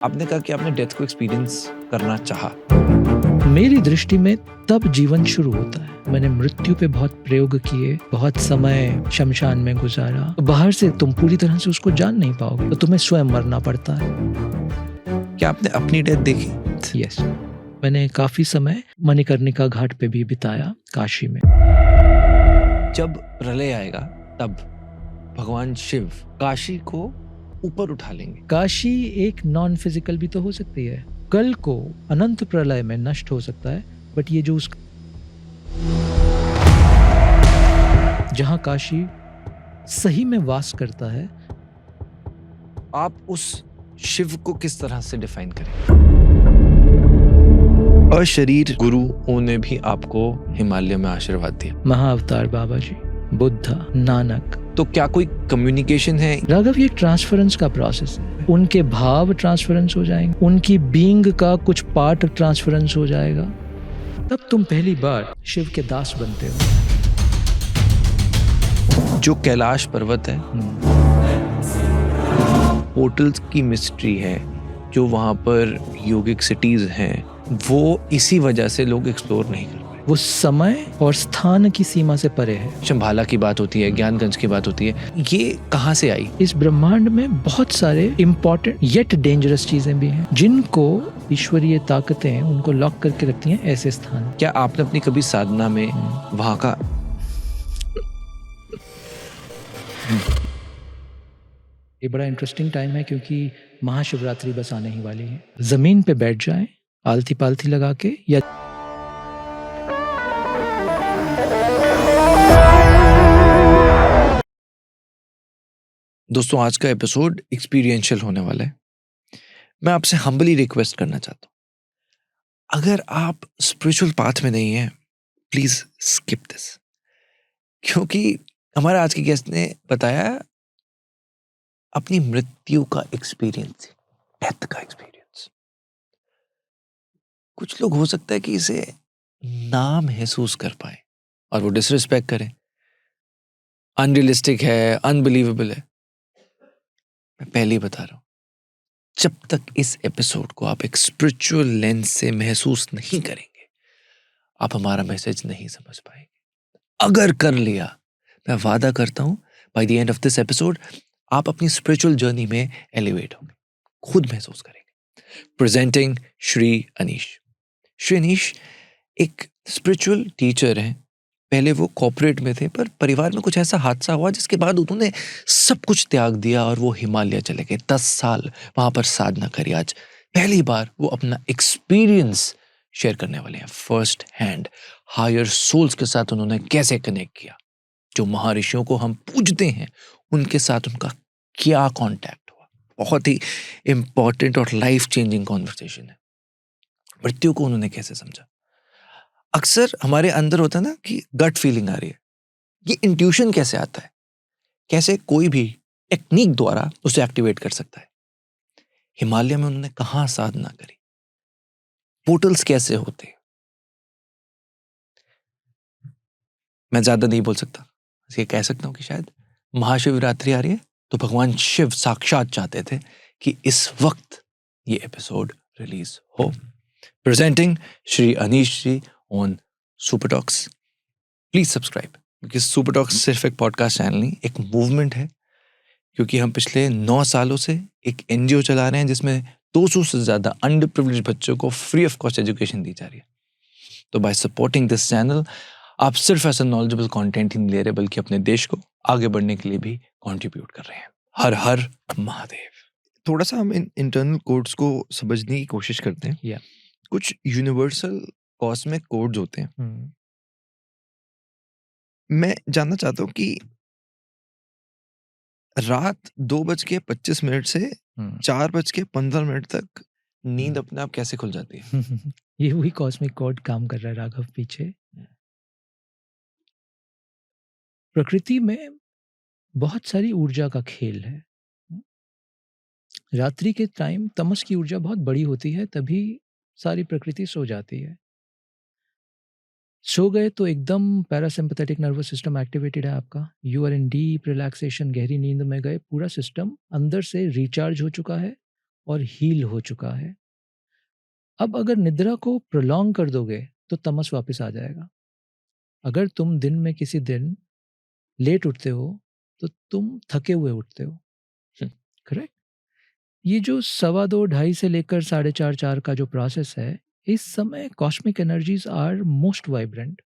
आपने कहा कि आपने डेथ को एक्सपीरियंस करना चाहा। मेरी दृष्टि में तब जीवन शुरू होता है। मैंने मृत्यु पे बहुत प्रयोग किए, बहुत समय शमशान में गुजारा। बाहर से तुम पूरी तरह से उसको जान नहीं पाओगे, तो तुम्हें स्वयं मरना पड़ता है। क्या आपने अपनी डेथ देखी? यस, मैंने काफी समय मणिकर्णिका घाट पे भी बिताया, काशी में। जब प्रलय आएगा तब भगवान शिव काशी को ऊपर उठा लेंगे। काशी एक नॉन फिजिकल भी तो हो सकती है। कल को अनंत प्रलय में नष्ट हो सकता है, बट ये जो उस जहां काशी सही में वास करता है, आप उस शिव को किस तरह से डिफाइन करें? अशरीर गुरुओं ने भी आपको हिमालय में आशीर्वाद दिया। महाअवतार बाबा जी, बुद्धा, नानक। तो क्या कोई कम्युनिकेशन है? राघव, ये ट्रांसफरेंस का प्रोसेस है। उनके भाव ट्रांसफरेंस हो जाएंगे, उनकी बीइंग का कुछ पार्ट ट्रांसफरेंस हो जाएगा, तब तुम पहली बार शिव के दास बनते हो। जो कैलाश पर्वत है, पोर्टल्स की मिस्ट्री है, जो वहां पर योगिक सिटीज हैं, वो इसी वजह से लोग एक्सप्लोर नहीं कर पाए। वो समय और स्थान की सीमा से परे है। शंभाला की बात होती है, ज्ञानगंज की बात होती है, ये कहाँ से आई? इस ब्रह्मांड में बहुत सारे इम्पोर्टेंट येट डेंजरस चीजें भी हैं, जिनको ईश्वरीय ताकतें उनको लॉक करके रखती हैं ऐसे स्थान। क्या आपने अपनी कभी साधना में वहां का ये बड़ा इंटरेस्टिंग टाइम है, क्योंकि महाशिवरात्रि बस आने ही वाली है। जमीन पे बैठ जाएं आलती पालती लगा के, या दोस्तों, आज का एपिसोड एक्सपीरियंशियल होने वाला है। मैं आपसे हम्बली रिक्वेस्ट करना चाहता हूं, अगर आप स्पिरिचुअल पाथ में नहीं हैं, प्लीज स्किप दिस, क्योंकि हमारे आज के गेस्ट ने बताया अपनी मृत्यु का एक्सपीरियंस, डेथ का एक्सपीरियंस। कुछ लोग हो सकता है कि इसे ना महसूस कर पाए और वो डिसरिस्पेक्ट करें, अनरियलिस्टिक है, अनबिलीवेबल है। मैं पहले ही बता रहा हूं, जब तक इस एपिसोड को आप एक स्पिरिचुअल लेंस से महसूस नहीं करेंगे, आप हमारा मैसेज नहीं समझ पाएंगे। अगर कर लिया, मैं वादा करता हूं, by the end of this episode आप अपनी स्पिरिचुअल जर्नी में एलिवेट होंगे, खुद महसूस करेंगे। प्रेजेंटिंग श्री अनीश। श्री अनीश एक स्पिरिचुअल टीचर हैं। पहले वो कॉर्पोरेट में थे, पर परिवार में कुछ ऐसा हादसा हुआ जिसके बाद उन्होंने सब कुछ त्याग दिया और वो हिमालय चले गए। 10 साल वहां पर साधना करी। आज पहली बार वो अपना एक्सपीरियंस शेयर करने वाले हैं, फर्स्ट हैंड। हायर सोल्स के साथ उन्होंने कैसे कनेक्ट किया, जो महर्षियों को हम पूजते हैं उनके साथ उनका क्या कांटेक्ट हुआ। बहुत ही इंपॉर्टेंट और लाइफ चेंजिंग कॉन्वर्सेशन है। मृत्यु को उन्होंने कैसे समझा। अक्सर हमारे अंदर होता है ना कि गट फीलिंग आ रही है, ये इंट्यूशन कैसे आता है, कैसे कोई भी टेक्निक द्वारा उसे एक्टिवेट कर सकता है। हिमालय में उन्होंने कहाँ साधना करी, पोर्टल्स कैसे होते हैं। मैं ज्यादा नहीं बोल सकता, ये कह सकता हूं कि शायद महाशिवरात्रि आ रही है, तो भगवान शिव साक्षात चाहते थे कि इस वक्त ये एपिसोड रिलीज हो। Presenting Shri Anish ji on super talks. Please subscribe, क्योंकि सुपर टॉक्स सिर्फ एक पॉडकास्ट चैनल नहीं, एक मूवमेंट है। क्योंकि हम पिछले 9 सालों से एक एनजीओ चला रहे हैं जिसमें 200 से ज्यादा अंडर प्रिविलेज्ड बच्चों को फ्री ऑफ कॉस्ट एजुकेशन दी जा रही है। तो बाय सपोर्टिंग दिस चैनल आप सिर्फ ऐसा नॉलेजेबल कंटेंट ही नहीं ले रहे, बल्कि अपने देश को आगे बढ़ने के लिए भी कंट्रीब्यूट कर रहे हैं। हर हर महादेव। थोड़ा सा हम इन इंटरनल कोड्स को समझने की कोशिश करते हैं। या कुछ यूनिवर्सल कॉस्मिक कोड्स होते हैं। मैं जानना चाहता हूँ कि रात 2:25 से 4:15 तक नींद अपने आप कैसे खुल जाती है? ये वही कॉस्मिक कोड काम कर रहा है राघव पीछे। प्रकृति में बहुत सारी ऊर्जा का खेल है। रात्रि के टाइम तमस की ऊर्जा बहुत बड़ी होती है, तभी सारी प्रकृति सो जाती है। सो गए तो एकदम पैरासिम्पैथेटिक नर्वस सिस्टम एक्टिवेटेड है आपका। You are in deep relaxation, गहरी नींद में गए, पूरा सिस्टम अंदर से रिचार्ज हो चुका है और हील हो चुका है। अब अगर निद्रा को प्रोलॉन्ग कर दोगे तो तमस वापस आ जाएगा। अगर तुम दिन में किसी दिन लेट उठते हो तो तुम थके हुए उठते हो, करेक्ट? ये जो 2:15 2:30 से लेकर 4:30 4 का जो प्रोसेस है, इस समय cosmic energies are most vibrant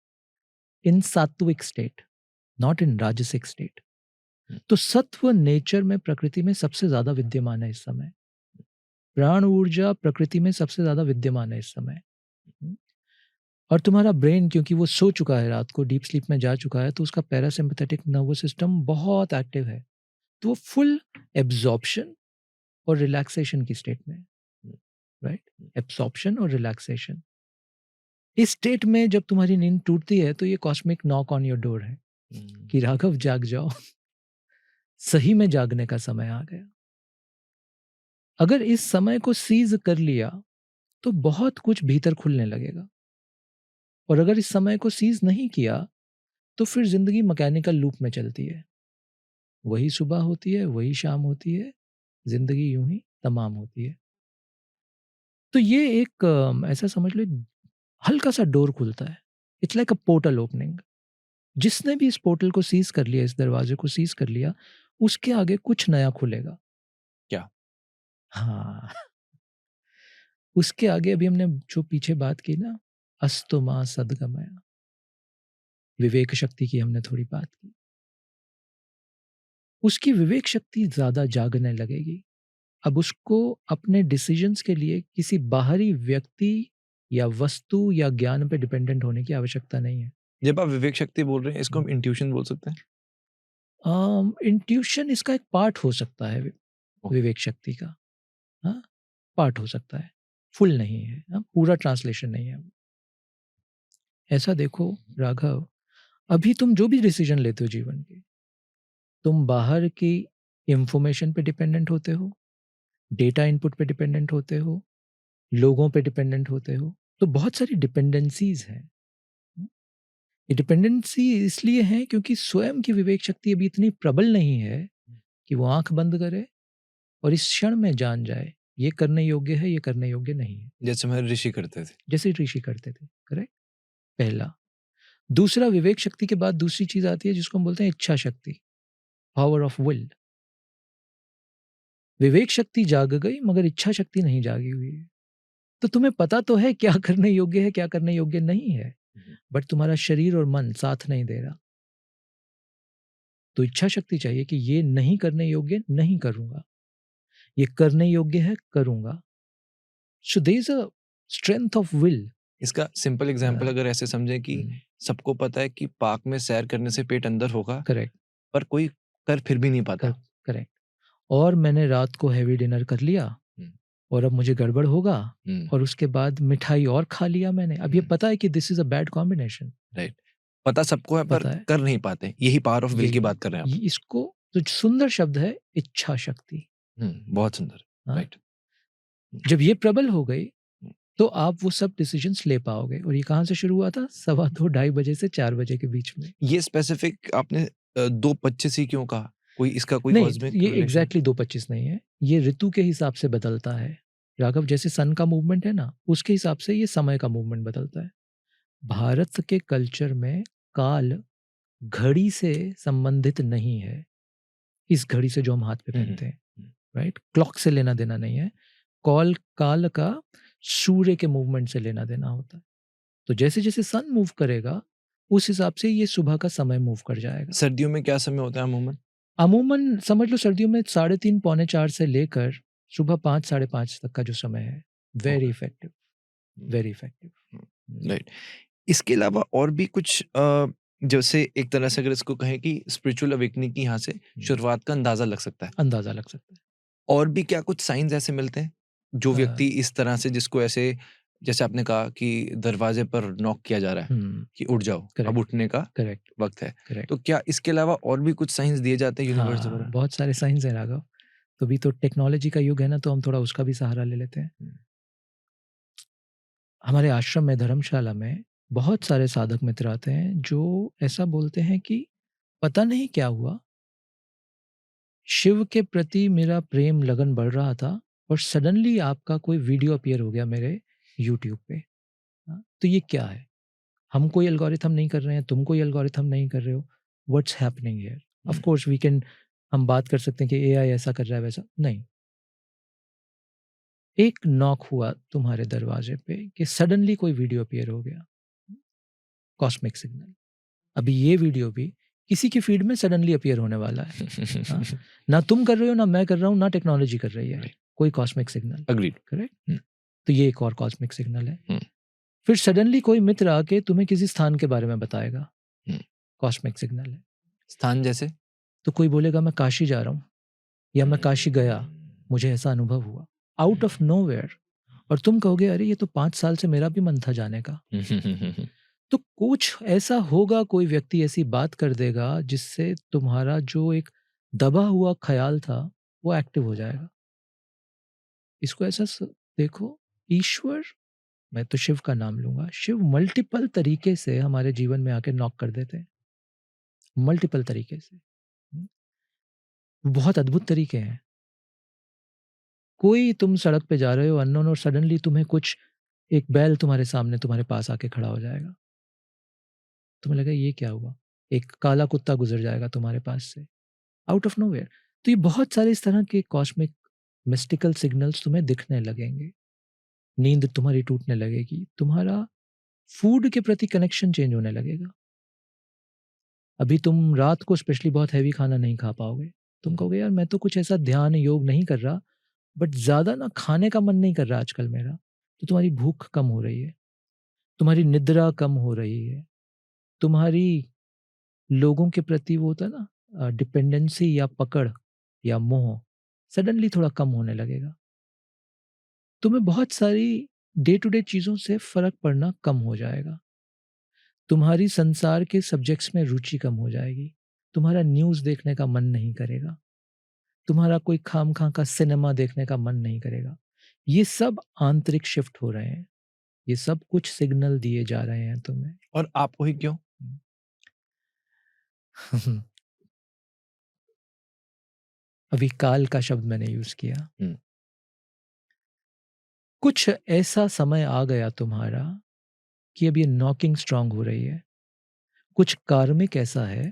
in sattvic state, not in राजसिक स्टेट। तो सत्व नेचर में, प्रकृति में सबसे ज्यादा विद्यमान है इस समय। प्राण ऊर्जा प्रकृति में सबसे ज्यादा विद्यमान है इस समय। और तुम्हारा ब्रेन, क्योंकि वो सो चुका है, रात को डीप स्लीप में जा चुका है, तो उसका पैरासिम्पैथेटिक नर्वस सिस्टम बहुत एक्टिव है, तो वो फुल एब्जॉर्प्शन और रिलैक्सेशन की स्टेट में, राइट? एब्जॉर्प्शन और रिलैक्सेशन। इस स्टेट में जब तुम्हारी नींद टूटती है तो ये cosmic knock on your door है कि राघव जाग जाओ, सही में जागने का समय आ गया। अगर इस समय को सीज कर लिया तो बहुत कुछ भीतर खुलने लगेगा, और अगर इस समय को सीज नहीं किया तो फिर जिंदगी मैकेनिकल लूप में चलती है। वही सुबह होती है, वही शाम होती है, जिंदगी यूं ही तमाम होती है। तो ये एक ऐसा समझ लो, एक हल्का सा डोर खुलता है। It's like a portal opening. जिसने भी इस पोर्टल को सीज कर लिया, इस दरवाजे को सीज कर लिया, उसके आगे कुछ नया खुलेगा। क्या? हाँ, उसके आगे अभी हमने जो पीछे बात की ना, अस्तु मां सद्गमया, विवेक शक्ति की हमने थोड़ी बात की, उसकी विवेक शक्ति ज्यादा जागने लगेगी। अब उसको अपने डिसीजंस के लिए किसी बाहरी व्यक्ति या वस्तु या ज्ञान पे डिपेंडेंट होने की आवश्यकता नहीं है। जब आप विवेक शक्ति बोल रहे हैं, इसको हम इंट्यूशन बोल सकते हैं? इंट्यूशन इसका एक पार्ट हो सकता है, ओके। विवेक शक्ति का, हाँ, पार्ट हो सकता है, फुल नहीं है, हाँ, पूरा ट्रांसलेशन नहीं है। ऐसा देखो राघव, अभी तुम जो भी डिसीजन लेते हो जीवन के, तुम बाहर की इंफॉर्मेशन पे डिपेंडेंट होते हो, डेटा इनपुट पे डिपेंडेंट होते हो, लोगों पे डिपेंडेंट होते हो, तो बहुत सारी डिपेंडेंसीज हैं। ये डिपेंडेंसी इसलिए है क्योंकि स्वयं की विवेक शक्ति अभी इतनी प्रबल नहीं है कि वो आंख बंद करे और इस क्षण में जान जाए ये करने योग्य है, ये करने योग्य नहीं है, जैसे हमारे ऋषि करते थे। जैसे ऋषि करते थे। करेक्ट? पहला। दूसरा, विवेक शक्ति के बाद दूसरी चीज आती है जिसको हम बोलते हैं इच्छा शक्ति, पावर ऑफ विल। विवेक शक्ति जाग गई मगर इच्छा शक्ति नहीं जागी हुई है। तो तुम्हें पता तो है क्या करने योग्य है, क्या करने योग्य नहीं है, बट तुम्हारा शरीर और मन साथ नहीं दे रहा। तो इच्छा शक्ति चाहिए कि ये नहीं करने योग्य, नहीं करूंगा, ये करने योग्य है, करूंगा। So there is a strength of will. इसका सिंपल एग्जांपल अगर ऐसे समझें कि सबको पता है कि पार्क में सैर करने से पेट अंदर होगा, करेक्ट, पर कोई कर फिर भी नहीं पाता। करेक्ट। और मैंने रात को हैवी डिनर कर लिया और अब मुझे गड़बड़ होगा, और उसके बाद मिठाई और खा लिया मैंने। अब ये पता है कि this is a bad combination. Right, पता सबको है पर पता है। कर नहीं पाते। यही पावर ऑफ विल की बात कर रहे हैं आप। इसको तो सुंदर शब्द है इच्छा शक्ति। बहुत सुंदर। राइट। जब ये प्रबल हो गई तो आप वो सब डिसीजंस ले पाओगे। और ये कहाँ से शुरू हुआ था? 2:15 2:30 बजे से 4 बजे के बीच में। ये स्पेसिफिक आपने 2:25 ही क्यों कहा? कोई इसका कोई नहीं, कॉस्मिक ये रिलेशन? एग्जैक्टली 2:25 नहीं है, ये ऋतु के हिसाब से बदलता है राघव। जैसे सन का मूवमेंट है ना, उसके हिसाब से ये समय का मूवमेंट बदलता है। भारत के कल्चर में काल घड़ी से संबंधित नहीं है, इस घड़ी से जो हम हाथ पे पहनते हैं, राइट? क्लॉक से लेना देना नहीं है। काल का सूर्य के मूवमेंट से लेना देना होता है। तो जैसे जैसे सन मूव करेगा उस हिसाब से ये सुबह का समय मूव कर जाएगा। सर्दियों में क्या समय होता है अमूमन? अमूमन समझ लो सर्दियों में 3:30 पौने 4 से लेकर सुबह 5 साढ़े 5 तक का जो समय है, very effective, very effective. Right. इसके अलावा और भी कुछ जैसे एक तरह से अगर इसको कहें कि स्पिरिचुअल अवेकनिंग की यहाँ से शुरुआत का अंदाजा लग सकता है। अंदाजा लग सकता है। और भी क्या कुछ साइंस ऐसे मिलते हैं जो व्यक्ति इस तरह से, जिसको ऐसे, जैसे आपने कहा कि दरवाजे पर नॉक किया जा रहा है कि उठ जाओ, अब उठने का वक्त है, तो क्या इसके अलावा और भी कुछ साइंस दिए जाते हैं यूनिवर्स द्वारा? बहुत सारे साइंस हैं राघव। तो अभी तो टेक्नोलॉजी का युग है ना, तो हम थोड़ा उसका भी सहारा ले लेते हैं। हमारे आश्रम में, धर्मशाला में बहुत सारे साधक मित्र आते हैं जो ऐसा बोलते हैं कि पता नहीं क्या हुआ, शिव के प्रति मेरा प्रेम लगन बढ़ रहा था और सडनली आपका कोई वीडियो अपीयर हो गया मेरे यूट्यूब पे, हाँ, तो ये क्या है? हम कोई एल्गोरिथम नहीं कर रहे हैं, तुम कोई एल्गोरिथम नहीं कर रहे हो, what's happening here? Of course we can, हम बात कर सकते हैं कि एआई ऐसा कर रहा है वैसा नहीं। एक नॉक हुआ तुम्हारे दरवाजे पे कि सडनली कोई वीडियो अपीयर हो गया, कॉस्मिक सिग्नल। अभी ये वीडियो भी किसी की फीड में सडनली अपीयर होने वाला है, हाँ? ना तुम कर रहे हो, ना मैं कर रहा हूँ, ना टेक्नोलॉजी कर रही है, कोई कॉस्मिक सिग्नल, अग्रीड। करेक्ट? तो ये एक और कॉस्मिक सिग्नल है। फिर सडनली कोई मित्र आके तुम्हें किसी स्थान के बारे में बताएगा, कॉस्मिक सिग्नल है। स्थान जैसे? तो कोई बोलेगा मैं काशी जा रहा हूँ, या मैं काशी गया, मुझे ऐसा अनुभव हुआ, आउट ऑफ नोवेयर, और तुम कहोगे अरे ये तो 5 साल से मेरा भी मन था जाने का। तो कुछ ऐसा होगा, कोई व्यक्ति ऐसी बात कर देगा जिससे तुम्हारा जो एक दबा हुआ ख्याल था वो एक्टिव हो जाएगा। इसको ऐसा देखो, ईश्वर, मैं तो शिव का नाम लूंगा, शिव मल्टीपल तरीके से हमारे जीवन में आके नॉक कर देते हैं, मल्टीपल तरीके से। बहुत अद्भुत तरीके हैं। कोई, तुम सड़क पे जा रहे हो अननोन, और सडनली तुम्हें कुछ, एक बैल तुम्हारे सामने तुम्हारे पास आके खड़ा हो जाएगा, तुम्हें लगा ये क्या हुआ, एक काला कुत्ता गुजर जाएगा तुम्हारे पास से, आउट ऑफ नोवेयर। तो ये बहुत सारे इस तरह के कॉस्मिक मिस्टिकल सिग्नल्स तुम्हें दिखने लगेंगे। नींद तुम्हारी टूटने लगेगी, तुम्हारा फूड के प्रति कनेक्शन चेंज होने लगेगा। अभी तुम रात को स्पेशली बहुत हैवी खाना नहीं खा पाओगे, तुम कहोगे यार मैं तो कुछ ऐसा ध्यान योग नहीं कर रहा, बट ज़्यादा ना खाने का मन नहीं कर रहा आजकल मेरा, तो तुम्हारी भूख कम हो रही है, तुम्हारी निद्रा कम हो रही है, तुम्हारी लोगों के प्रति वो होता है ना डिपेंडेंसी या पकड़ या मोह, सडनली थोड़ा कम होने लगेगा। तुम्हें बहुत सारी डे टू डे चीज़ों से फर्क पड़ना कम हो जाएगा, तुम्हारी संसार के सब्जेक्ट्स में रुचि कम हो जाएगी, तुम्हारा न्यूज़ देखने का मन नहीं करेगा, तुम्हारा कोई खामखा का सिनेमा देखने का मन नहीं करेगा। ये सब आंतरिक शिफ्ट हो रहे हैं, ये सब कुछ सिग्नल दिए जा रहे हैं तुम्हें। और आपको ही क्यों? अभी काल का शब्द मैंने यूज किया। कुछ ऐसा समय आ गया तुम्हारा कि अब ये नॉकिंग स्ट्रांग हो रही है, कुछ कार्मिक ऐसा है,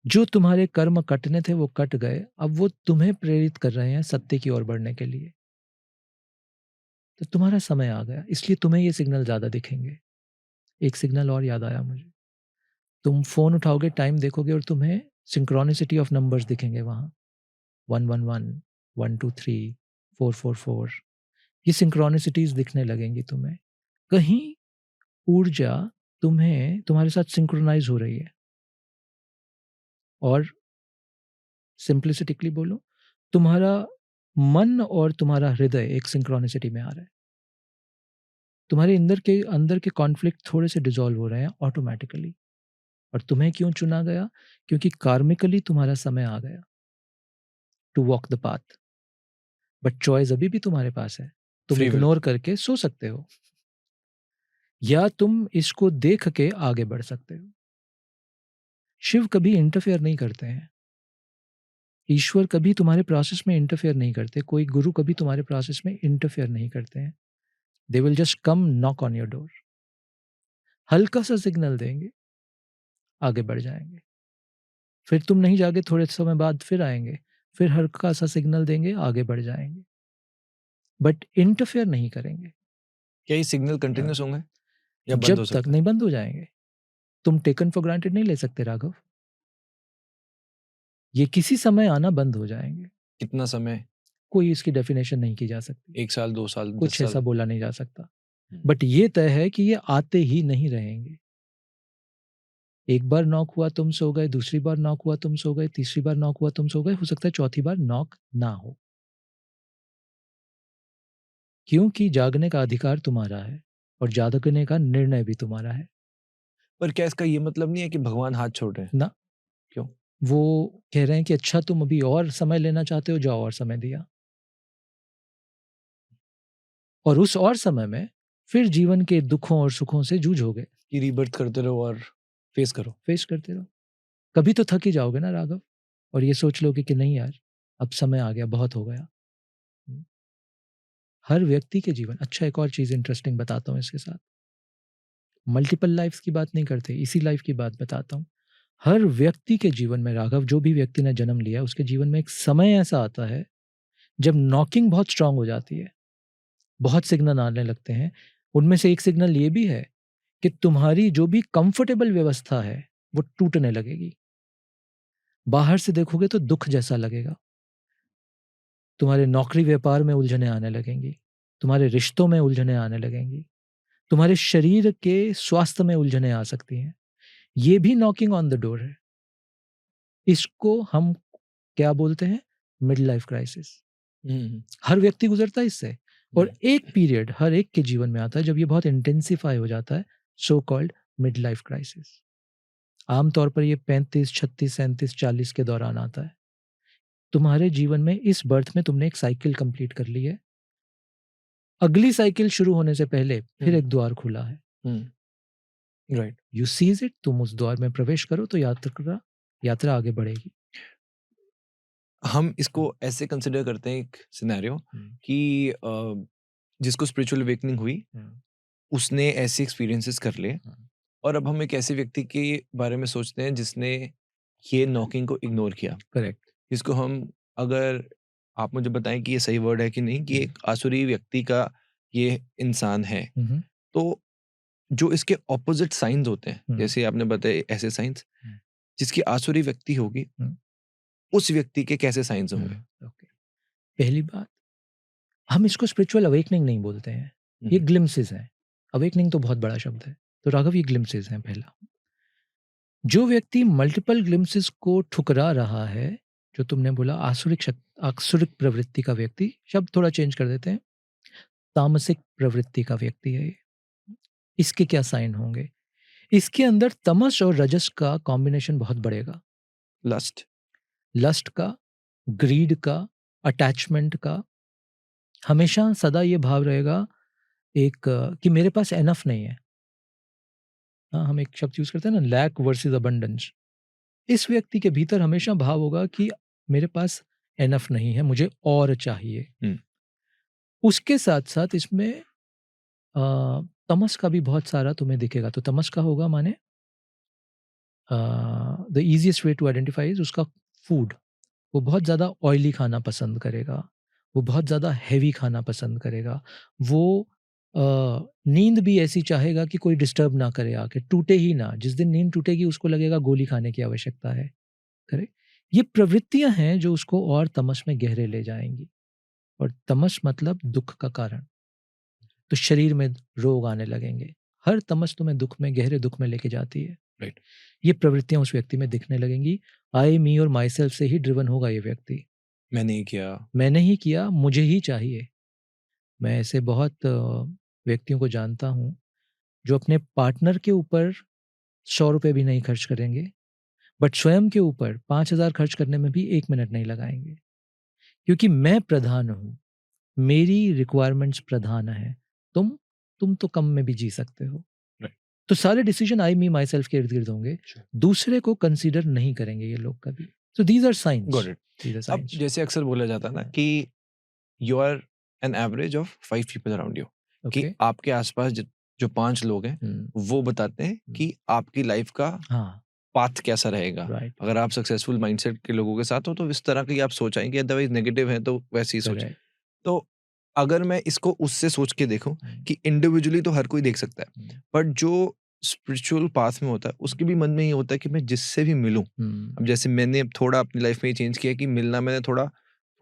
जो तुम्हारे कर्म कटने थे वो कट गए, अब वो तुम्हें प्रेरित कर रहे हैं सत्य की ओर बढ़ने के लिए। तो तुम्हारा समय आ गया, इसलिए तुम्हें ये सिग्नल ज्यादा दिखेंगे। एक सिग्नल और याद आया मुझे, तुम फोन उठाओगे, टाइम देखोगे, और तुम्हें सिंक्रोनिसिटी ऑफ नंबर्स दिखेंगे वहां, 111, 123, 444, ये सिंक्रोनिसिटीज दिखने लगेंगी तुम्हें। कहीं ऊर्जा तुम्हें, तुम्हारे साथ सिंक्रोनाइज हो रही है। और सिंप्लिसिटिकली बोलो, तुम्हारा मन और तुम्हारा हृदय एक सिंक्रोनिसिटी में आ रहा है, तुम्हारे अंदर के कॉन्फ्लिक्ट थोड़े से डिसॉल्व हो रहे हैं ऑटोमेटिकली। और तुम्हें क्यों चुना गया? क्योंकि कार्मिकली तुम्हारा समय आ गया to walk the path, but choice अभी भी तुम्हारे पास है। तुम Free will. इग्नोर करके सो सकते हो, या तुम इसको देख के आगे बढ़ सकते हो। शिव कभी इंटरफेयर नहीं करते हैं, ईश्वर कभी तुम्हारे प्रोसेस में इंटरफेयर नहीं करते, कोई गुरु कभी तुम्हारे प्रोसेस में इंटरफेयर नहीं करते हैं। They will just come knock on your door, हल्का सा सिग्नल देंगे, आगे बढ़ जाएंगे। फिर तुम नहीं जागे, थोड़े समय बाद फिर आएंगे, फिर हल्का सा सिग्नल देंगे, आगे बढ़ जाएंगे, बट इंटरफेयर नहीं करेंगे। क्या ये सिग्नल कंटिन्यूस होंगे या बंद जब हो तक सकते हैं? नहीं बंद हो जाएंगे। तुम टेकन फॉर ग्रांटेड नहीं ले सकते राघव, ये किसी समय आना बंद हो जाएंगे। कितना समय? कोई इसकी डेफिनेशन नहीं की जा सकती, 1 साल, 2 साल, 10 कुछ ऐसा साल? बोला नहीं जा सकता, बट ये तय है कि ये आते ही नहीं रहेंगे। एक बार नॉक हुआ तुम सो गए, दूसरी बार नॉक हुआ तुम सो गए, तीसरी बार नॉक हुआ तुम सो गए, हो सकता है चौथी बार नॉक ना हो, क्योंकि जागने का अधिकार तुम्हारा है और जागने का निर्णय भी तुम्हारा है पर क्या इसका ये मतलब नहीं है कि भगवान हाथ छोड़ रहे हैं? ना। क्यों? वो कह रहे हैं कि अच्छा तुम अभी और समय लेना चाहते हो, जाओ और समय दिया, और उस और समय में फिर जीवन के दुखों और सुखों से जूझोगे, कि रीबर्थ करते रहो और फेस करो। फेस करते रहो। कभी तो थक ही जाओगे ना राघव, और ये सोच लोगे कि नहीं यार अब समय आ गया, बहुत हो गया, हर व्यक्ति के जीवन, अच्छा एक और चीज़ इंटरेस्टिंग बताता हूँ इसके साथ, मल्टीपल लाइफ्स की बात नहीं करते, इसी लाइफ की बात बताता हूँ। हर व्यक्ति के जीवन में राघव, जो भी व्यक्ति ने जन्म लिया, उसके जीवन में एक समय ऐसा आता है जब नॉकिंग बहुत स्ट्रांग हो जाती है, बहुत सिग्नल आने लगते हैं। उनमें से एक सिग्नल ये भी है कि तुम्हारी जो भी कंफर्टेबल व्यवस्था है वो टूटने लगेगी। बाहर से देखोगे तो दुख जैसा लगेगा। तुम्हारे नौकरी व्यापार में उलझने आने लगेंगी, तुम्हारे रिश्तों में उलझने आने लगेंगी, तुम्हारे शरीर के स्वास्थ्य में उलझने आ सकती हैं। ये भी नॉकिंग ऑन द डोर है। इसको हम क्या बोलते हैं? Mid life crisis. हर व्यक्ति गुजरता है इससे, और एक पीरियड हर एक के जीवन में आता है जब ये बहुत इंटेंसिफाई हो जाता है, so called mid life crisis. आमतौर पर ये 35, 36, 37, 40 के दौरान आता है। तुम्हारे जीवन में इस बर्थ में तुमने एक साइकिल कंप्लीट कर ली है, अगली साइकिल शुरू होने से पहले फिर एक द्वार खुला है। राइट। यू सीज इट, तुम उस द्वार में प्रवेश करो तो यात्रा आगे बढ़ेगी। हम इसको ऐसे कंसिडर करते हैं एक सिनेरियो कि जिसको स्पिरिचुअल अवेकनिंग हुई, उसने ऐसे एक्सपीरियंसेस कर लिए, और अब हम एक ऐसे व्यक्ति के बारे में सोचते हैं जिसने ये नॉकिंग को इग्नोर किया। करेक्ट। जिसको हम, अगर आप मुझे बताएं कि ये सही वर्ड है कि नहीं, कि एक आसुरी व्यक्ति का ये इंसान है, तो जो इसके ऑपोजिट साइंस होते हैं, जैसे आपने बताए ऐसे साइंस, जिसकी आसुरी व्यक्ति होगी, उस व्यक्ति के कैसे साइंस होंगे? ओके, पहली बात, हम इसको स्पिरिचुअल अवेकनिंग नहीं बोलते हैं, ये ग्लिम्सेस हैं। अवेकनिंग तो बहुत बड़ा शब्द है, तो राघव ये ग्लिम्सेस हैं। पहला, जो व्यक्ति मल्टीपल ग्लिम्सेस को ठुकरा रहा है, जो तुमने बोला आसुरिक प्रवृत्ति का व्यक्ति, शब्द थोड़ा चेंज कर देते हैं, तामसिक प्रवृत्ति का व्यक्ति है ये। इसके क्या साइन होंगे? इसके अंदर तमस और रजस का कॉम्बिनेशन बहुत बढ़ेगा। लस्ट का, ग्रीड का, अटैचमेंट का, हमेशा सदा ये भाव रहेगा एक कि मेरे पास एनफ नहीं है। हाँ, हम एक शब्द यूज करते हैं ना, लैक वर्सेस अबंडेंस। इस व्यक्ति के भीतर हमेशा भाव होगा कि मेरे पास एनफ नहीं है, मुझे और चाहिए। उसके साथ साथ इसमें तमस का भी बहुत सारा तुम्हें दिखेगा। तो तमस का होगा माने the easiest way to identify is उसका फूड। वो बहुत ज़्यादा ऑयली खाना पसंद करेगा, वो बहुत ज़्यादा हैवी खाना पसंद करेगा, वो नींद भी ऐसी चाहेगा कि कोई डिस्टर्ब ना करे, आके टूटे ही ना। जिस दिन नींद टूटेगी उसको लगेगा गोली खाने की आवश्यकता है। करेक्ट। ये प्रवृत्तियां हैं जो उसको और तमस में गहरे ले जाएंगी, और तमस मतलब दुख का कारण। तो शरीर में रोग आने लगेंगे। हर तमस तुम्हें दुख में, गहरे दुख में लेके जाती है। राइट। ये प्रवृत्तियां उस व्यक्ति में दिखने लगेंगी। आई, मी और माई सेल्फ से ही ड्रिवन होगा ये व्यक्ति। मैंने ही किया, मुझे ही चाहिए। मैं ऐसे बहुत व्यक्तियों को जानता हूं जो अपने पार्टनर के ऊपर 100 रुपए भी नहीं खर्च करेंगे, बट स्वयं के ऊपर 5,000 खर्च करने में भी 1 मिनट नहीं लगाएंगे, क्योंकि मैं प्रधान हूं, मेरी रिक्वायरमेंट्स प्रधान है। तुम तो कम में भी जी सकते हो। तो सारे decision I, me, my self के इर्द गिर्द होंगे। दूसरे को कंसीडर नहीं करेंगे ये लोग कभी। So these are signs. Got it. अब जैसे अक्सर बोला जाता है ना कि you are an average of 5 people around you, कि आपके आसपास जो 5 लोग हैं वो बताते हैं कि आपकी लाइफ का पाथ कैसा रहेगा। अगर आप सक्सेसफुल माइंडसेट के लोगों के साथ हो तो इस तरह की आप सोच आएंगे, अदरवाइज नेगेटिव है तो वैसे ही सोचें। तो अगर मैं इसको उससे सोच के देखूं कि इंडिविजुअली तो हर कोई देख सकता है, बट जो स्पिरिचुअल पाथ में होता है उसके भी मन में ये होता है कि मैं जिससे भी मिलूं। अब जैसे मैंने थोड़ा अपनी लाइफ में ये चेंज किया कि मिलना मैंने थोड़ा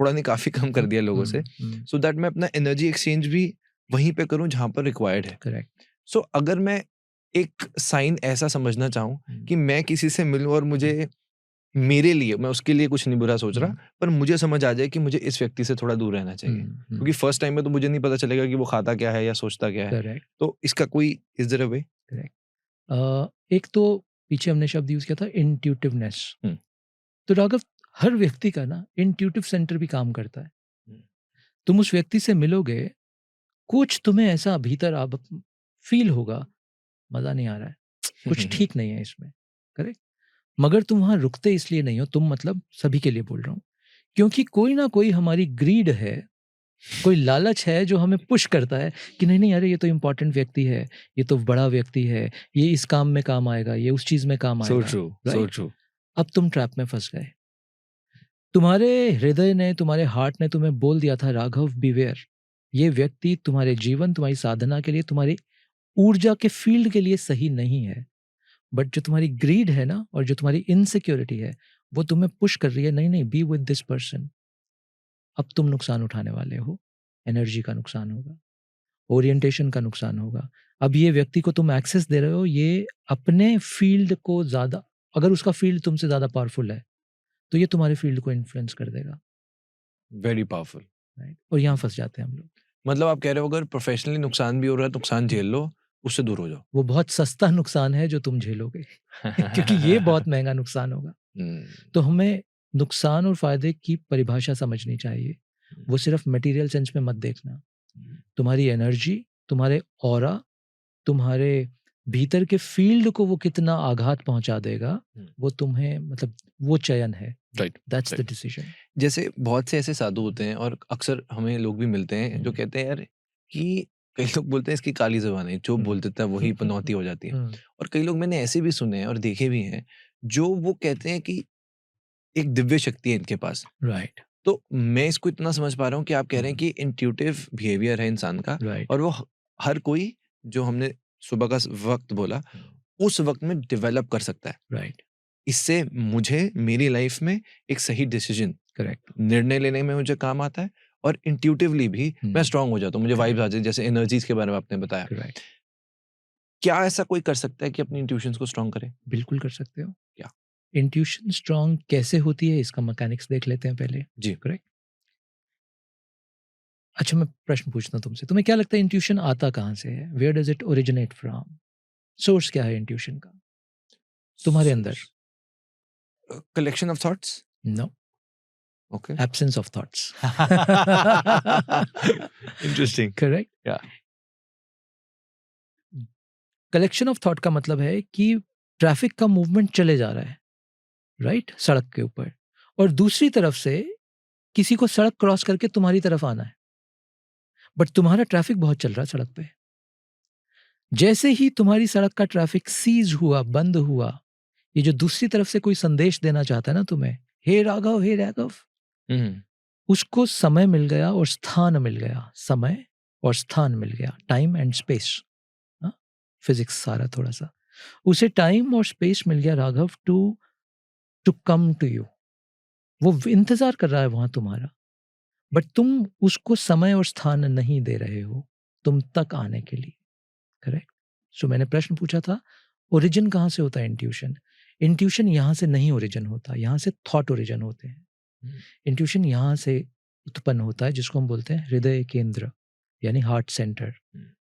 नहीं काफी कम कर दिया लोगों से, सो दैट मैं अपना एनर्जी एक्सचेंज भी वहीं पे करूं जहां पर रिक्वायर्ड है। करेक्ट। सो अगर मैं एक साइन ऐसा समझना चाहूं कि मैं किसी से मिलूं और मुझे, मेरे लिए, मैं उसके लिए कुछ नहीं बुरा सोच रहा, पर मुझे समझ आ जाए कि मुझे इस व्यक्ति से थोड़ा दूर रहना चाहिए, क्योंकि फर्स्ट टाइम में तो मुझे नहीं पता चलेगा कि वो खाता क्या है या सोचता क्या है। करेक्ट। तो इसका कोई is there a way? Correct. एक तो पीछे हमने शब्द यूज किया था इंट्यूटिवनेस। तो राघव, हर व्यक्ति का ना इंट्यूटिव सेंटर भी काम करता है। तुम उस व्यक्ति से मिलोगे, कुछ तुम्हें ऐसा भीतर आप फील होगा, मजा नहीं आ रहा है, कुछ ठीक नहीं है इसमें। करेक्ट। मगर तुम वहां रुकते इसलिए नहीं हो, तुम मतलब सभी के लिए बोल रहा हूं, क्योंकि कोई ना कोई हमारी ग्रीड है कोई लालच है जो हमें पुश करता है कि नहीं नहीं, अरे ये तो इम्पोर्टेंट व्यक्ति है, ये तो बड़ा व्यक्ति है, ये इस काम में काम आएगा, ये उस चीज में काम सो आएगा, ट्रू, सो राइट? ट्रू। अब तुम ट्रैप में फंस गए। तुम्हारे हृदय ने, तुम्हारे हार्ट ने तुम्हें बोल दिया था, राघव बीवेयर, ये व्यक्ति तुम्हारे जीवन, तुम्हारी साधना के लिए, तुम्हारी ऊर्जा के फील्ड के लिए सही नहीं है। बट जो तुम्हारी ग्रीड है ना, और जो तुम्हारी इनसिक्योरिटी है, वो तुम्हें पुश कर रही है, नहीं नहीं, बी विद दिस पर्सन। अब तुम नुकसान उठाने वाले हो, एनर्जी का नुकसान होगा, ओरिएंटेशन का नुकसान होगा। अब ये व्यक्ति को तुम एक्सेस दे रहे हो, ये अपने फील्ड को ज्यादा, अगर उसका फील्ड तुमसे ज्यादा पावरफुल है तो ये तुम्हारे फील्ड को इन्फ्लुएंस कर देगा, वेरी पावरफुल। राइट? और यहाँ फंस जाते हैं हम लोग। मतलब आप कह रहे हो अगर प्रोफेशनली नुकसान भी हो रहा है, नुकसान झेल लो, उससे दूर हो जाओ। वो बहुत सस्ता नुकसान है जो तुम झेलोगे क्योंकि ये बहुत महंगा नुकसान होगा। तो हमें नुकसान और फायदे की परिभाषा समझनी चाहिए। वो सिर्फ मटेरियल सेंस में मत देखना। तुम्हारी एनर्जी, तुम्हारे ऑरा, तुम्हारे भीतर के फील्ड को वो कितना आघात पहुंचा देगा, वो तुम्हें, मतलब वो चयन है, राइट, दैट्स द डिसीजन। जैसे बहुत से ऐसे साधु होते हैं और अक्सर हमें लोग भी मिलते हैं जो कहते हैं यार कि कई लोग बोलते हैं इसकी काली ज़बान है, जो बोल देता है वही पनौती हो जाती है। और कई लोग मैंने ऐसे भी सुने हैं और देखे भी हैं जो वो कहते हैं कि एक दिव्य शक्ति है इनके पास। राइट, तो मैं इसको इतना समझ पा रहा हूँ कि आप कह रहे हैं कि इंट्यूटिव बिहेवियर है इंसान का, राइट, और वो हर कोई, जो हमने सुबह का वक्त बोला, उस वक्त में डेवलप कर सकता है। राइट, इससे मुझे मेरी लाइफ में एक सही डिसीजन, करेक्ट, निर्णय लेने में मुझे काम आता है, और इंट्यूटिवली भी मैं स्ट्रांग हो जाता हूँ, मुझे वाइब्स आ जाती है, जैसे एनर्जीज के बारे में आपने बताया। राइट। क्या ऐसा कोई कर सकता है कि अपनी इंट्यूशंस को स्ट्रांग करे? बिल्कुल कर सकते हो। क्या? इंट्यूशन स्ट्रांग कैसे होती है, इसका मैकेनिक्स देख लेते हैं पहले। जी। करेक्ट। अच्छा, मैं प्रश्न पूछता हूँ तुमसे, तुम्हें क्या लगता है इंट्यूशन आता कहाँ से है? Where does it originate from? Source क्या है इंट्यूशन का तुम्हारे अंदर? Collection of thoughts. No, okay. Absence of thoughts. Interesting. Correct. Yeah. Collection of thought का मतलब है कि ट्रैफिक का मूवमेंट चले जा रहा है, राइट, सड़क के ऊपर, और दूसरी तरफ से किसी को सड़क क्रॉस करके तुम्हारी तरफ आना है, बट तुम्हारा ट्रैफिक बहुत चल रहा है सड़क पे। जैसे ही तुम्हारी सड़क का ट्रैफिक सीज हुआ, बंद हुआ, ये जो दूसरी तरफ से कोई संदेश देना चाहता है ना तुम्हें, हे राघव, हे राघव, उसको समय मिल गया और स्थान मिल गया, समय और स्थान मिल गया, टाइम एंड स्पेस। फिजिक्स सारा थोड़ा सा, उसे टाइम और स्पेस मिल गया Raghav to come to you. वो इंतजार कर रहा है वहां तुम्हारा, बट तुम उसको समय और स्थान नहीं दे रहे हो तुम तक आने के लिए। करेक्ट। सो मैंने प्रश्न पूछा था, ओरिजिन कहाँ से होता है इंट्यूशन? इंट्यूशन यहाँ से नहीं ओरिजिन होता, यहाँ से थॉट ओरिजिन होते हैं। इंट्यूशन यहाँ से उत्पन्न होता है, जिसको हम बोलते हैं हृदय केंद्र, यानी heart centre.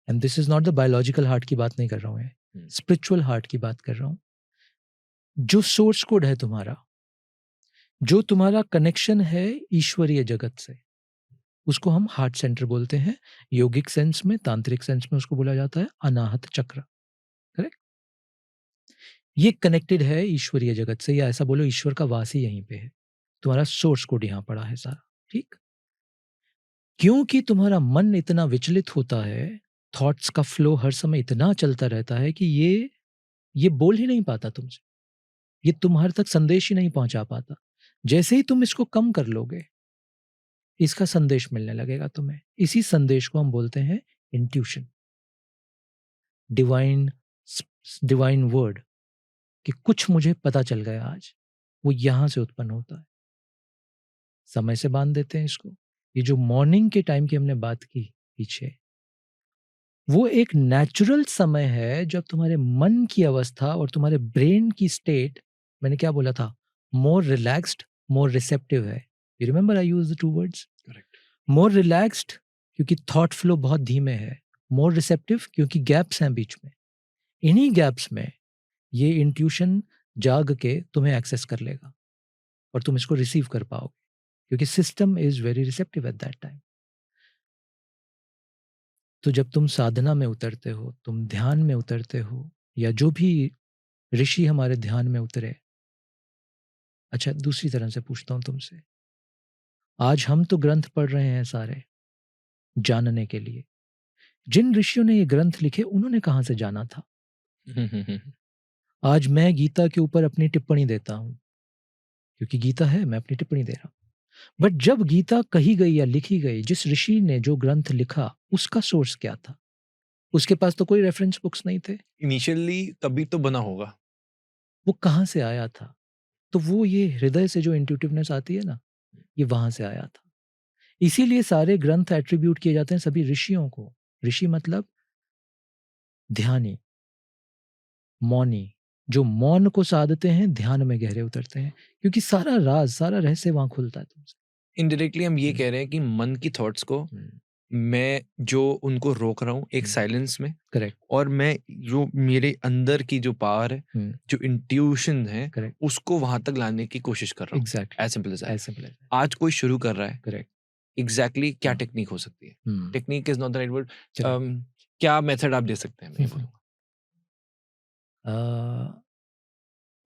And this is not the biological heart की बात नहीं कर रहा हूँ, स्पिरिचुअल हार्ट की बात कर रहा हूँ। जो सोर्स कोड है तुम्हारा, जो तुम्हारा कनेक्शन है ईश्वरीय जगत से, उसको हम हार्ट सेंटर बोलते हैं। योगिक सेंस में, तांत्रिक सेंस में उसको बोला जाता है अनाहत चक्र। करेक्ट। ये कनेक्टेड है ईश्वरीय जगत से, या ऐसा बोलो ईश्वर का वास ही यहीं पे है, तुम्हारा सोर्स कोड यहाँ पड़ा है सारा। ठीक। क्योंकि तुम्हारा मन इतना विचलित होता है, थॉट्स का फ्लो हर समय इतना चलता रहता है कि ये बोल ही नहीं पाता तुमसे, ये तुम्हारे तक संदेश ही नहीं पहुंचा पाता। जैसे ही तुम इसको कम कर लोगे, इसका संदेश मिलने लगेगा तुम्हें। इसी संदेश को हम बोलते हैं इंट्यूशन, डिवाइन वर्ड, कि कुछ मुझे पता चल गया आज। वो यहां से उत्पन्न होता है। समय से बांध देते हैं इसको। ये जो मॉर्निंग के टाइम की हमने बात की पीछे, वो एक नेचुरल समय है जब तुम्हारे मन की अवस्था और तुम्हारे ब्रेन की स्टेट, मैंने क्या बोला था, मोर रिलैक्स्ड, मोर रिसेप्टिव है। You remember I use the two words? Correct. More relaxed क्योंकि थॉट फ्लो बहुत धीमे है, मोर रिसेप्टिव क्योंकि गैप्स हैं बीच में। इन्हीं गैप्स में ये इंट्यूशन जाग के तुम्हें एक्सेस कर लेगा और तुम इसको रिसीव कर पाओगे, क्योंकि system is very receptive at that time. तो जब तुम साधना में उतरते हो, तुम ध्यान में उतरते हो, या जो भी ऋषि हमारे ध्यान में उतरे। अच्छा, दूसरी तरह से पूछता हूं तुमसे, आज हम तो ग्रंथ पढ़ रहे हैं सारे, जानने के लिए। जिन ऋषियों ने ये ग्रंथ लिखे उन्होंने कहाँ से जाना था? आज मैं गीता के ऊपर अपनी टिप्पणी देता हूँ, क्योंकि गीता है, मैं अपनी टिप्पणी दे रहा हूँ। बट जब गीता कही गई या लिखी गई, जिस ऋषि ने जो ग्रंथ लिखा, उसका सोर्स क्या था? उसके पास तो कोई रेफरेंस बुक्स नहीं थे। इनिशियली तभी तो बना होगा। वो कहाँ से आया था? तो वो ये हृदय से जो इंट्यूटिवनेस आती है ना, ये वहाँ से आया था। इसीलिए सारे ग्रंथ एट्रिब्यूट किए जाते हैं सभी ऋषियों को। ऋषि मतलब ध्यानी, मौनी, जो मौन को साधते हैं, ध्यान में गहरे उतरते हैं, क्योंकि सारा राज, सारा रहस्य वहाँ खुलता है तुमसे। इनडायरेक्टली हम ये कह रहे हैं कि मन की थॉट्स को मैं जो उनको रोक रहा हूँ एक साइलेंस में, करेक्ट, और मैं जो मेरे अंदर की जो पावर है, जो इंट्यूशन है, करेक्ट, उसको वहां तक लाने की कोशिश कर रहा हूँ। Exactly, as simple as as simple as आज कोई शुरू कर रहा है, करेक्ट, एग्जैक्टली क्या टेक्निक हो सकती है? Technique is not the right word. क्या मेथड आप दे सकते हैं? मैं ये बोलूंगा।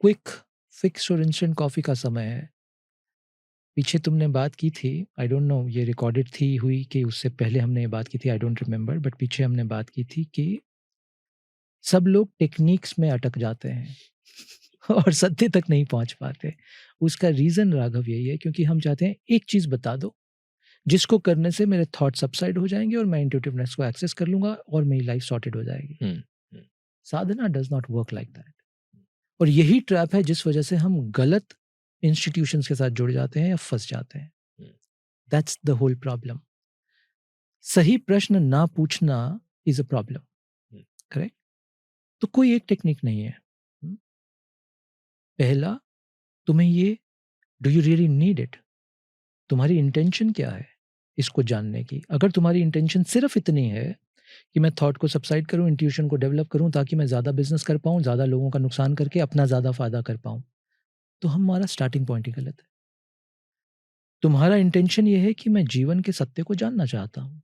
क्विक फिक्स और इंस्टेंट कॉफी का समय है। पीछे तुमने बात की थी, आई डोंट नो ये रिकॉर्डेड थी हुई कि उससे पहले हमने ये बात की थी, आई डोंट रिमेम्बर, बट पीछे हमने बात की थी कि सब लोग टेक्निक्स में अटक जाते हैं और सत्य तक नहीं पहुंच पाते। उसका रीजन राघव यही है, क्योंकि हम चाहते हैं एक चीज बता दो जिसको करने से मेरे थॉट सबसाइड हो जाएंगे और मैं इंट्यूटिवनेस को एक्सेस कर लूंगा और मेरी लाइफ सॉर्टेड हो जाएगी। Sadhana does not work like that. और यही ट्रैप है जिस वजह से हम गलत इंस्टीट्यूशंस के साथ जुड़ जाते हैं या फंस जाते हैं। That's the whole problem. सही प्रश्न ना पूछना इज अ प्रॉब्लम, करेक्ट? तो कोई एक टेक्निक नहीं है। पहला, तुम्हें ये, do you really need it? तुम्हारी इंटेंशन क्या है इसको जानने की? अगर तुम्हारी इंटेंशन सिर्फ इतनी है कि मैं थॉट को सबसाइड करूं, इंट्यूशन को डेवलप करूं ताकि मैं ज़्यादा बिजनेस कर पाऊं, ज़्यादा लोगों का नुकसान करके अपना ज़्यादा फायदा कर पाऊं, तो हमारा स्टार्टिंग पॉइंट ही गलत है। तुम्हारा इंटेंशन ये है कि मैं जीवन के सत्य को जानना चाहता हूं।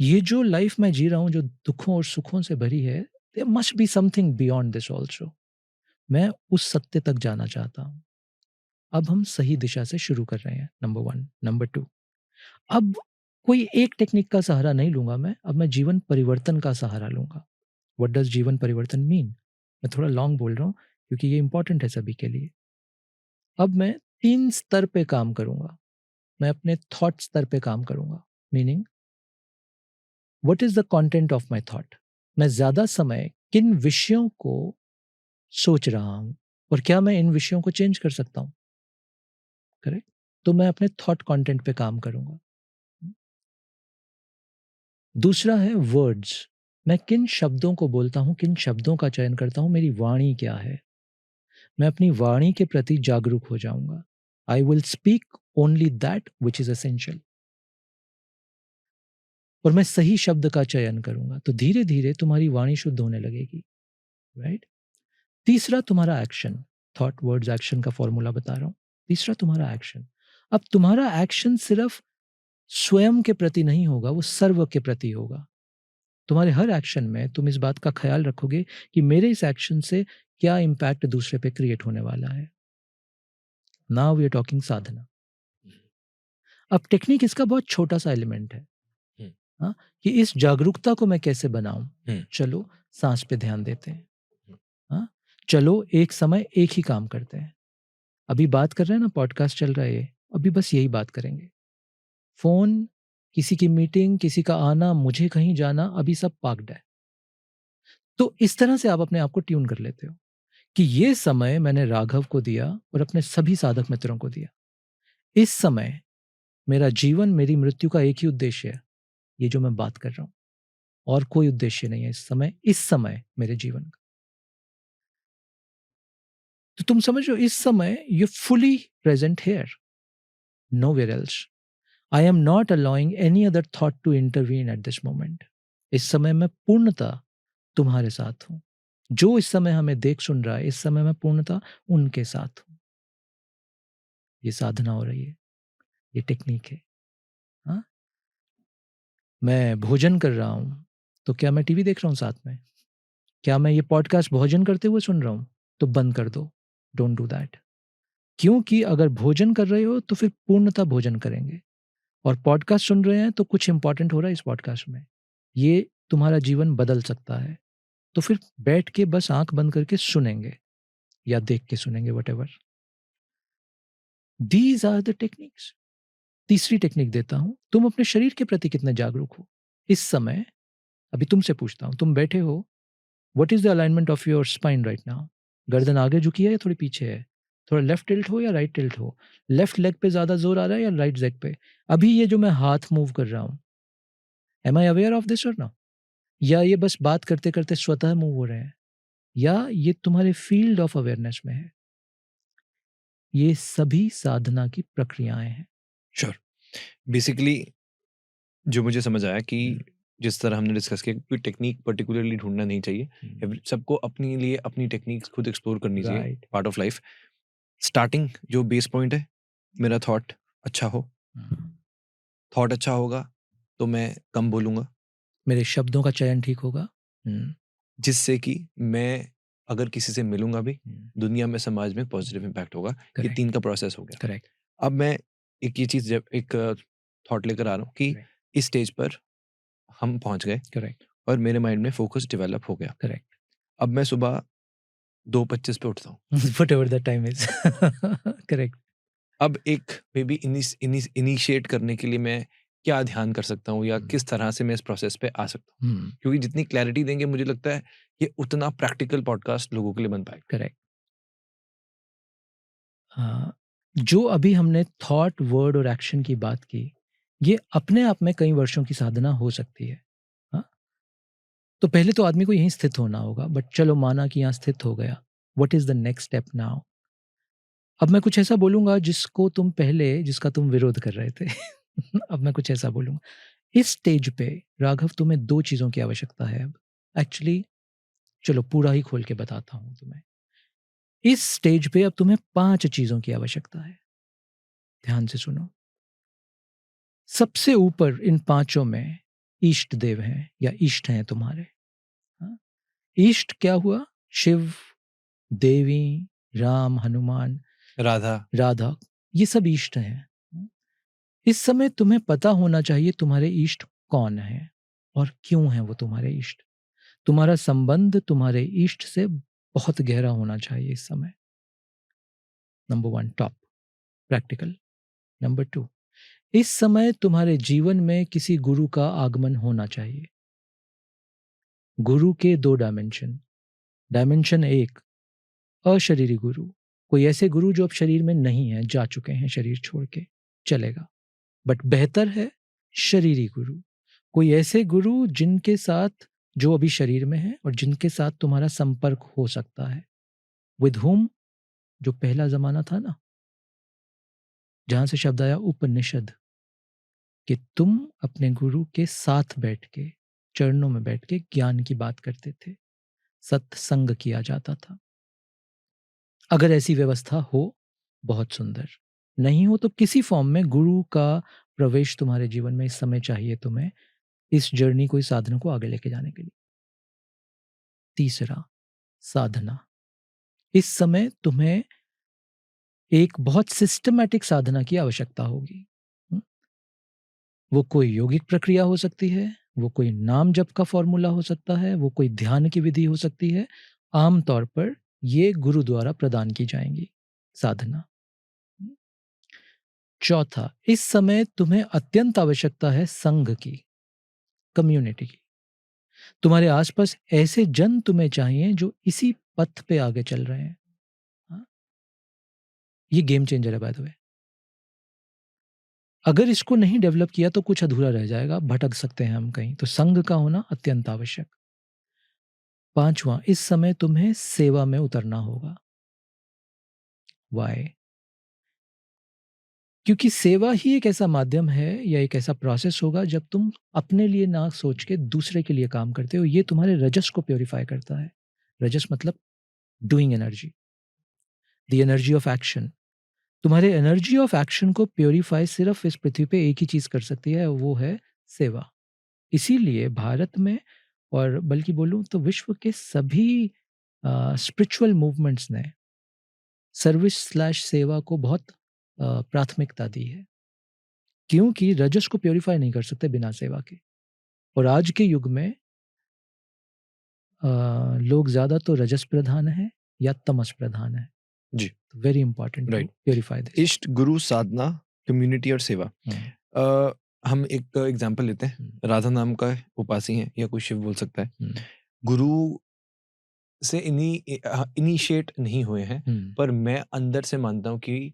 ये जो लाइफ मैं जी रहा हूं, जो दुखों और सुखों से भरी है, there must be something beyond this also. मैं उस सत्य तक जाना चाहता हूं। अब हम सही दिशा से शुरू कर रहे हैं, नंबर 1। नंबर 2, अब कोई एक टेक्निक का सहारा नहीं लूंगा मैं, अब मैं जीवन परिवर्तन का सहारा लूंगा। व्हाट डज जीवन परिवर्तन मीन? मैं थोड़ा लॉन्ग बोल रहा हूं क्योंकि ये इंपॉर्टेंट है सभी के लिए। अब मैं 3 स्तर पे काम करूंगा। मैं अपने थॉट स्तर पे काम करूंगा। Meaning, what is the content of my thought? मैं ज्यादा समय किन विषयों को सोच रहा हूं और क्या मैं इन विषयों को चेंज कर सकता हूं? करेक्ट? तो मैं अपने थॉट कंटेंट पे काम करूंगा। दूसरा है वर्ड्स। मैं किन शब्दों को बोलता हूं, किन शब्दों का चयन करता हूं, मेरी वाणी क्या है? मैं अपनी वाणी के प्रति जागरूक हो जाऊंगा। I will speak only that which is essential. और मैं सही शब्द का चयन करूंगा, तो धीरे धीरे तुम्हारी वाणी शुद्ध होने लगेगी। राइट? तीसरा, तुम्हारा एक्शन। थॉट वर्ड्स एक्शन का फॉर्मूला बता रहा हूं। तीसरा, तुम्हारा एक्शन। अब तुम्हारा एक्शन सिर्फ स्वयं के प्रति नहीं होगा, वो सर्व के प्रति होगा। तुम्हारे हर एक्शन में तुम इस बात का ख्याल रखोगे कि मेरे इस एक्शन से क्या इंपैक्ट दूसरे पे क्रिएट होने वाला है। नाउ वी आर टॉकिंग साधना। अब टेक्निक इसका बहुत छोटा सा एलिमेंट है। हाँ, कि इस जागरूकता को मैं कैसे बनाऊं? चलो सांस पे ध्यान देते हैं। हाँ, चलो एक समय एक ही काम करते हैं। अभी बात कर रहे हैं ना, पॉडकास्ट चल रहा है ये, अभी बस यही बात करेंगे। फोन, किसी की मीटिंग, किसी का आना, मुझे कहीं जाना, अभी सब पाक्ड है। तो इस तरह से आप अपने आप को ट्यून कर लेते हो कि ये समय मैंने राघव को दिया और अपने सभी साधक मित्रों को दिया। इस समय मेरा जीवन, मेरी मृत्यु का एक ही उद्देश्य है, ये जो मैं बात कर रहा हूं, और कोई उद्देश्य नहीं है इस समय मेरे जीवन का। तो तुम समझ रहे हो, इस समय you fully present here, nowhere else. I am not allowing any other thought to intervene at this moment. इस समय मैं पूर्णतः तुम्हारे साथ हूं। जो इस समय हमें देख सुन रहा है, इस समय मैं पूर्णतः उनके साथ हूं। ये साधना हो रही है, ये टेक्निक है। हाँ, मैं भोजन कर रहा हूं, तो क्या मैं टीवी देख रहा हूं साथ में? क्या मैं ये पॉडकास्ट भोजन करते हुए सुन रहा हूं? तो बंद कर दो, डोंट डू दैट। क्योंकि अगर भोजन कर रहे हो तो फिर पूर्णतः भोजन करेंगे। और पॉडकास्ट सुन रहे हैं तो कुछ इंपॉर्टेंट हो रहा है इस पॉडकास्ट में, ये तुम्हारा जीवन बदल सकता है, तो फिर बैठ के बस आंख बंद करके सुनेंगे या देख के सुनेंगे, whatever. These are the techniques. तीसरी टेक्निक देता हूं, तुम अपने शरीर के प्रति कितने जागरूक हो इस समय। अभी तुमसे पूछता हूं, तुम बैठे हो, what is the alignment of your spine right now? गर्दन आगे झुकी है या थोड़ी पीछे है? थोड़ा लेफ्ट टिल्ट हो या राइट टिल्ट हो? लेफ्ट लेग पे ज्यादा जोर आ रहा है या राइट लेग पे? अभी ये जो मैं हाथ मूव कर रहा हूं, am I aware of this और नो? या ये बस बात करते करते स्वतः मूव हो रहे हैं, या ये तुम्हारे फील्ड ऑफ अवेयरनेस में है? ये सभी साधना की प्रक्रियाएं हैं। श्योर। बेसिकली जो मुझे समझ आया कि हम्म, जिस तरह हमने डिस्कस किया, कोई टेक्निक पर्टिकुलरली ढूंढना नहीं चाहिए। सबको अपने लिए अपनी टेक्निक्स खुद एक्सप्लोर करनी चाहिए, right. Part of life. Starting जो बेस पॉइंट है, मेरा थॉट अच्छा हो। थॉट अच्छा होगा तो मैं कम बोलूँगा, मेरे शब्दों का चयन ठीक होगा। हम्म, जिससे कि मैं अगर किसी से मिलूँगा भी, दुनिया में, समाज में पॉजिटिव इम्पैक्ट होगा। ये करेक्ट 3 का प्रोसेस हो गया। करेक्ट अब मैं एक ये चीज़ जब एक थॉट लेकर आ रहा हूँ कि करेक्ट इस स्टेज पर हम पहुँच गए करेक्ट और मेरे माइंड में फोकस डेवलप हो गया। करेक्ट अब मैं सुबह 2:25 पे उठता हूँ। whatever the time is। Correct. अब एक मे बी इनिशिएट करने के लिए मैं क्या ध्यान कर सकता हूँ या किस तरह से मैं इस प्रोसेस पे आ सकता हूँ? क्योंकि जितनी क्लैरिटी देंगे मुझे लगता है ये उतना प्रैक्टिकल पॉडकास्ट लोगों के लिए बन पाएगा। करेक्ट। हाँ, जो अभी हमने थॉट, वर्ड और एक्शन की बात की, ये अपने आप में कई वर्षों की साधना हो सकती है। हाँ? तो पहले तो आदमी को यहीं स्थित होना होगा, बट चलो माना कि यहाँ स्थित हो गया, what is the next step now? अब मैं कुछ ऐसा बोलूंगा जिसको तुम पहले, जिसका तुम विरोध कर रहे थे। अब मैं कुछ ऐसा बोलूंगा। इस स्टेज पे राघव, तुम्हें दो चीजों की आवश्यकता है अब। एक्चुअली चलो पूरा ही खोल के बताता हूं तुम्हें। इस स्टेज पे अब तुम्हें 5 चीजों की आवश्यकता है। ध्यान से सुनो। सबसे ऊपर इन पांचों में इष्ट देव हैं या इष्ट हैं तुम्हारे। हाँ? इष्ट क्या हुआ? शिव, देवी, राम, हनुमान, राधा। राधा, ये सब इष्ट हैं। इस समय तुम्हें पता होना चाहिए तुम्हारे इष्ट कौन है और क्यों है वो तुम्हारे इष्ट। तुम्हारा संबंध तुम्हारे इष्ट से बहुत गहरा होना चाहिए इस समय। Number 1 top, practical. नंबर 2, इस समय तुम्हारे जीवन में किसी गुरु का आगमन होना चाहिए। गुरु के 2 डायमेंशन। डायमेंशन 1, अशरीरी गुरु, कोई ऐसे गुरु जो अब शरीर में नहीं है, जा चुके हैं शरीर छोड़ के, चलेगा। बट बेहतर है शरीरी गुरु, कोई ऐसे गुरु जिनके साथ, जो अभी शरीर में है और जिनके साथ तुम्हारा संपर्क हो सकता है। विद हुम, जो पहला जमाना था ना, जहां से शब्द आया उपनिषद, कि तुम अपने गुरु के साथ बैठ के, चरणों में बैठ के ज्ञान की बात करते थे, सत्संग किया जाता था। अगर ऐसी व्यवस्था हो, बहुत सुंदर। नहीं हो तो किसी फॉर्म में गुरु का प्रवेश तुम्हारे जीवन में इस समय चाहिए तुम्हें, इस जर्नी को, इस साधना को आगे लेके जाने के लिए। तीसरा, साधना। इस समय तुम्हें एक बहुत सिस्टमैटिक साधना की आवश्यकता होगी। हुँ? वो कोई यौगिक प्रक्रिया हो सकती है, वो कोई नाम जप का फॉर्मूला हो सकता है, वो कोई ध्यान की विधि हो सकती है। आम तौर पर ये गुरु द्वारा प्रदान की जाएंगी साधना। चौथा, इस समय तुम्हें अत्यंत आवश्यकता है संघ की, कम्युनिटी की। तुम्हारे आसपास ऐसे जन तुम्हें चाहिए जो इसी पथ पे आगे चल रहे हैं। हाँ? ये गेम चेंजर है बाय द वे। अगर इसको नहीं डेवलप किया तो कुछ अधूरा रह जाएगा, भटक सकते हैं हम कहीं। तो संघ का होना अत्यंत आवश्यक। पांचवा, इस समय तुम्हें सेवा में उतरना होगा। वाई? क्योंकि सेवा ही एक ऐसा माध्यम है या एक ऐसा प्रोसेस होगा जब तुम अपने लिए ना सोच के दूसरे के लिए काम करते हो। ये तुम्हारे रजस को प्योरीफाई करता है। रजस मतलब doing energy, the energy of action. तुम्हारे एनर्जी ऑफ एक्शन को प्योरीफाई सिर्फ इस पृथ्वी पे एक ही चीज कर सकती है, वो है सेवा। इसीलिए भारत में, और बल्कि बोलूं तो विश्व के सभी स्पिरिचुअल मूवमेंट्स ने सर्विस स्लैश सेवा को बहुत प्राथमिकता दी है। क्योंकि रजस को प्योरीफाई नहीं कर सकते बिना सेवा के। और आज के युग में लोग ज्यादा तो रजस प्रधान है या तमस प्रधान है। जी। Very important to Right. Purify this. इष्ट, गुरु, साधना, कम्युनिटी और सेवा। हम एक एग्जांपल लेते हैं। राधा नाम का उपासी है या कोई शिव बोल सकता है। गुरु से इनिशिएट नहीं हुए हैं, पर मैं अंदर से मानता हूँ कि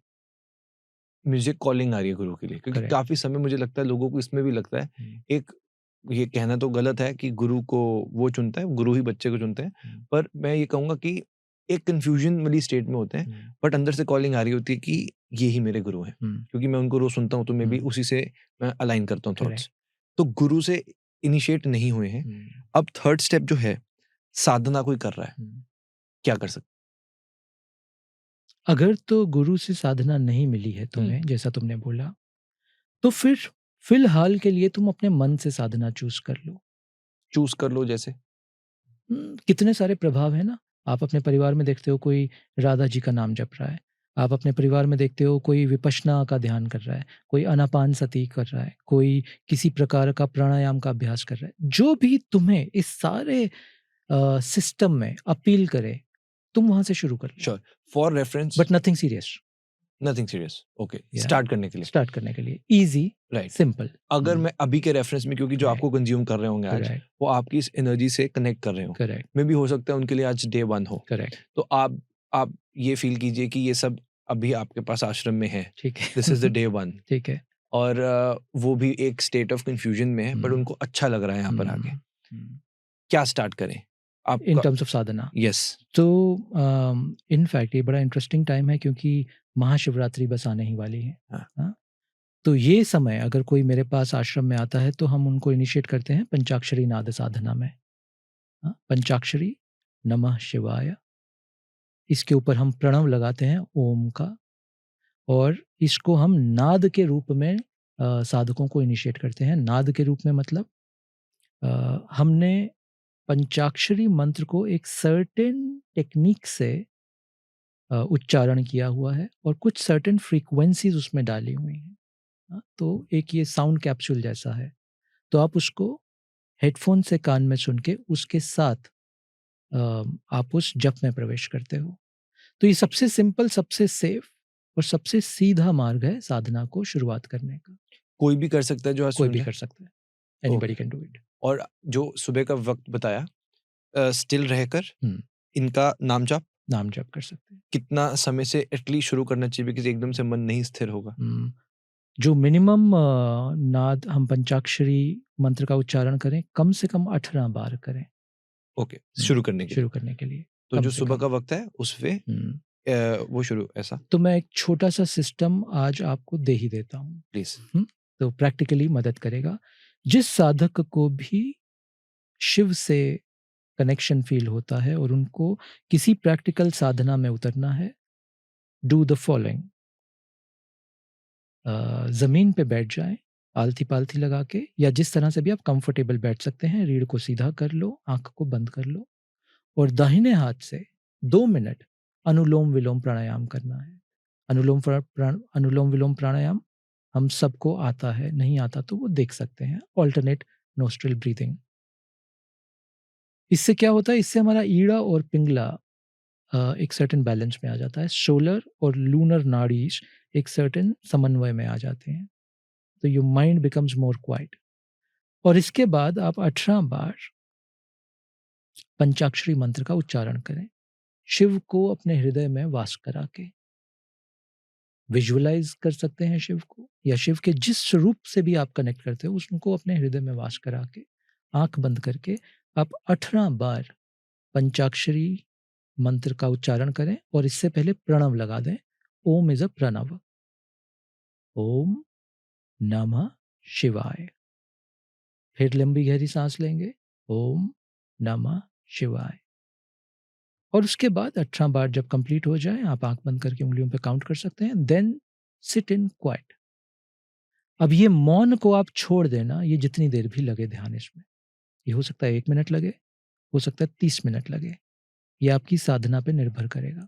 मुझे कॉलिंग आ रही है गुरु के लिए, क्योंकि Correct. काफी समय मुझे लगता है लोगों को इसमें भी लगता है, एक ये कहना तो गलत है कि गुरु को वो चुनता है, गुरु ही बच्चे को चुनते हैं, पर मैं ये कहूंगा कि एक कंफ्यूजन वाली स्टेट में होते हैं, बट अंदर से कॉलिंग आ रही होती है कि ये ही मेरे गुरु हैं, क्योंकि मैं उनको रोज सुनता हूँ, तो मैं भी उसी से मैं अलाइन करता हूँ थॉट्स। तो गुरु से इनिशिएट नहीं हुए हैं। अब थर्ड स्टेप जो है, साधना कोई कर रहा है, क्या कर सकते? अगर तो गुरु से साधना नहीं मिली है तुम्हें, जैसा तुमने बोला, तो फिर फिलहाल के लिए तुम अपने मन से साधना चूज कर लो। चूज कर लो जैसे? कितने सारे प्रभाव है ना। आप अपने परिवार में देखते हो कोई राधा जी का नाम जप रहा है, आप अपने परिवार में देखते हो कोई विपश्यना का ध्यान कर रहा है, कोई अनापान सती कर रहा है, कोई किसी प्रकार का प्राणायाम का अभ्यास कर रहा है। जो भी तुम्हें इस सारे सिस्टम में अपील करे, तुम वहां से शुरू कर लो। Sure, for reference, but nothing serious. Nothing serious. Okay, start करने के लिए, स्टार्ट करने के लिए इजी, राइट, सिंपल। अगर मैं अभी के रेफरेंस में, क्योंकि जो आपको कंज्यूम कर रहे होंगे आज, वो आपकी इस एनर्जी से कनेक्ट कर रहे हो, करेक्ट, मे भी हो सकता है उनके लिए आज डे 1 हो, करेक्ट। तो आप ये फील कीजिए कि ये सब अभी आपके पास आश्रम में है, ठीक है, दिस इज द डे 1, ठीक है। और वो भी एक स्टेट ऑफ कंफ्यूजन में है, बट उनको अच्छा लग रहा है यहाँ पर आके, क्या स्टार्ट करें in terms of Sadhana? Yes. तो इनफैक्ट ये बड़ा इंटरेस्टिंग टाइम है, क्योंकि महाशिवरात्रि बस आने ही वाली है। हाँ? तो ये समय अगर कोई मेरे पास आश्रम में आता है, तो हम उनको इनिशिएट करते हैं पंचाक्षरी नाद साधना में। पंचाक्षरी नमः शिवाय, इसके ऊपर हम प्रणव लगाते हैं ओम का, और इसको हम नाद के रूप में साधकों को इनिशिएट करते हैं। नाद के रूप में मतलब हमने पंचाक्षरी मंत्र को एक सर्टेन टेक्निक से उच्चारण किया हुआ है, और कुछ सर्टेन फ्रीक्वेंसीज उसमें डाली हुई हैं। तो एक ये साउंड कैप्सूल जैसा है, तो आप उसको हेडफोन से कान में सुन के उसके साथ आप उस जप में प्रवेश करते हो। तो ये सबसे सिंपल, सबसे सेफ और सबसे सीधा मार्ग है साधना को शुरुआत करने का। कोई भी कर सकता है जो आज कोई सुन भी रहा है? कर सकता है, एनीबॉडी कैन डू इट। और जो सुबह का वक्त बताया, स्टिल रहकर इनका नाम जप कर सकते हैं। कितना समय से एटलीस्ट शुरू करना चाहिए, बिकॉज़ एकदम से मन नहीं स्थिर होगा? जो मिनिमम नाद हम पंचाक्षरी मंत्र का उच्चारण करें, कम से कम 18 बार करें। ओके, शुरू करने के लिए। तो जो सुबह का वक्त है उसमें वो शुरू ऐसा? तो मैं एक छोटा सा सिस्टम आज आपको दे ही देता हूँ, प्लीज। तो प्रैक्टिकली मदद करेगा। जिस साधक को भी शिव से कनेक्शन फील होता है और उनको किसी प्रैक्टिकल साधना में उतरना है, डू द फॉलोइंग। जमीन पे बैठ जाएं, आलती पालथी लगा के, या जिस तरह से भी आप कंफर्टेबल बैठ सकते हैं। रीढ़ को सीधा कर लो, आंख को बंद कर लो, और दाहिने हाथ से 2 मिनट अनुलोम विलोम प्राणायाम करना है। अनुलोम विलोम प्राणायाम हम सबको आता है, नहीं आता तो वो देख सकते हैं। Alternate nostril breathing. इससे क्या होता है, इससे हमारा ईड़ा और पिंगला एक सर्टेन बैलेंस में आ जाता है। सोलर और लूनर नाड़ीज एक सर्टेन समन्वय में आ जाते हैं, तो your mind becomes more quite. और इसके बाद आप 18 बार पंचाक्षरी मंत्र का उच्चारण करें, शिव को अपने हृदय में वास करा के। विजुअलाइज कर सकते हैं शिव को, या शिव के जिस रूप से भी आप कनेक्ट करते हो उसको अपने हृदय में वास करा के, आंख बंद करके आप 18 बार पंचाक्षरी मंत्र का उच्चारण करें, और इससे पहले प्रणव लगा दें। ओम इज अ प्रणव। ओम नमः शिवाय। फिर लंबी गहरी सांस लेंगे, ओम नमः शिवाय। और उसके बाद 18 बार जब कंप्लीट हो जाए, आप आंख बंद करके उंगलियों पे काउंट कर सकते हैं। Then sit in quiet. अब ये मौन को आप छोड़ देना, ये जितनी देर भी लगे ध्यान इसमें। ये हो सकता है 1 मिनट लगे, हो सकता है 30 मिनट लगे, ये आपकी साधना पे निर्भर करेगा।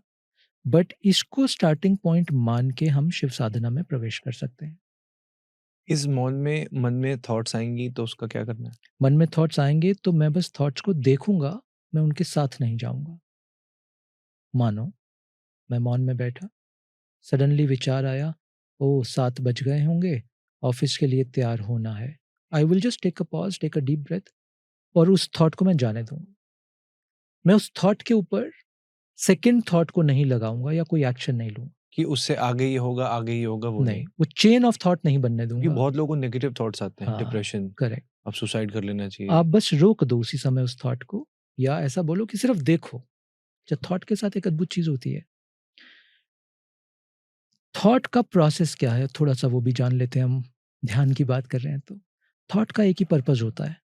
बट इसको स्टार्टिंग पॉइंट मान के हम शिव साधना में प्रवेश कर सकते हैं। इस मौन में मन में थॉट्स आएंगी तो उसका क्या करना है? मन में थॉट्स आएंगे तो मैं बस थॉट्स को देखूंगा, मैं उनके साथ नहीं जाऊंगा। मानो मैं मौन में बैठा, सडनली विचार आया, ओ 7 बज गए होंगे, ऑफिस के लिए तैयार होना है। I will just take a pause, take a deep breath, और उस थॉट को मैं जाने दूंगा। मैं उस थॉट के ऊपर सेकंड थॉट को नहीं लगाऊंगा या कोई एक्शन नहीं लूंगा। कि उससे आगे ही होगा, आगे ही होगा, वो नहीं। नहीं, वो चेन ऑफ थॉट नहीं बनने क्योंकि दूंगा। बहुत लोगों को नेगेटिव थॉट्स आते हैं, हाँ, डिप्रेशन, करेक्ट। अब सुसाइड कर लेना चाहिए। आप बस रोक दो उसी समय उस थॉट को, या ऐसा बोलो कि सिर्फ देखो। जब थॉट के साथ एक अद्भुत चीज होती है, थॉट का प्रोसेस क्या है थोड़ा सा वो भी जान लेते हैं हम। ध्यान की बात कर रहे हैं तो थॉट का एक ही पर्पज होता है,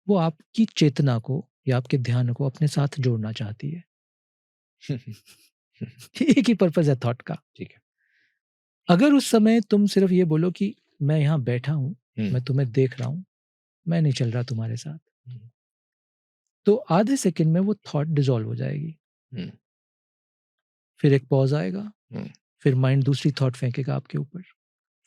वो आपकी चेतना को या आपके ध्यान को अपने साथ जोड़ना चाहती है। एक ही पर्पज है थॉट का। ठीक है। अगर उस समय तुम सिर्फ ये बोलो कि मैं यहाँ बैठा हूँ, हम्म, मैं तुम्हें देख रहा हूँ, मैं नहीं चल रहा तुम्हारे साथ, हम्म, तो आधे सेकंड में वो थॉट डिसॉल्व हो जाएगी। हम्म, फिर एक पॉज आएगा, हम्म, फिर माइंड दूसरी थॉट फेंकेगा आपके ऊपर,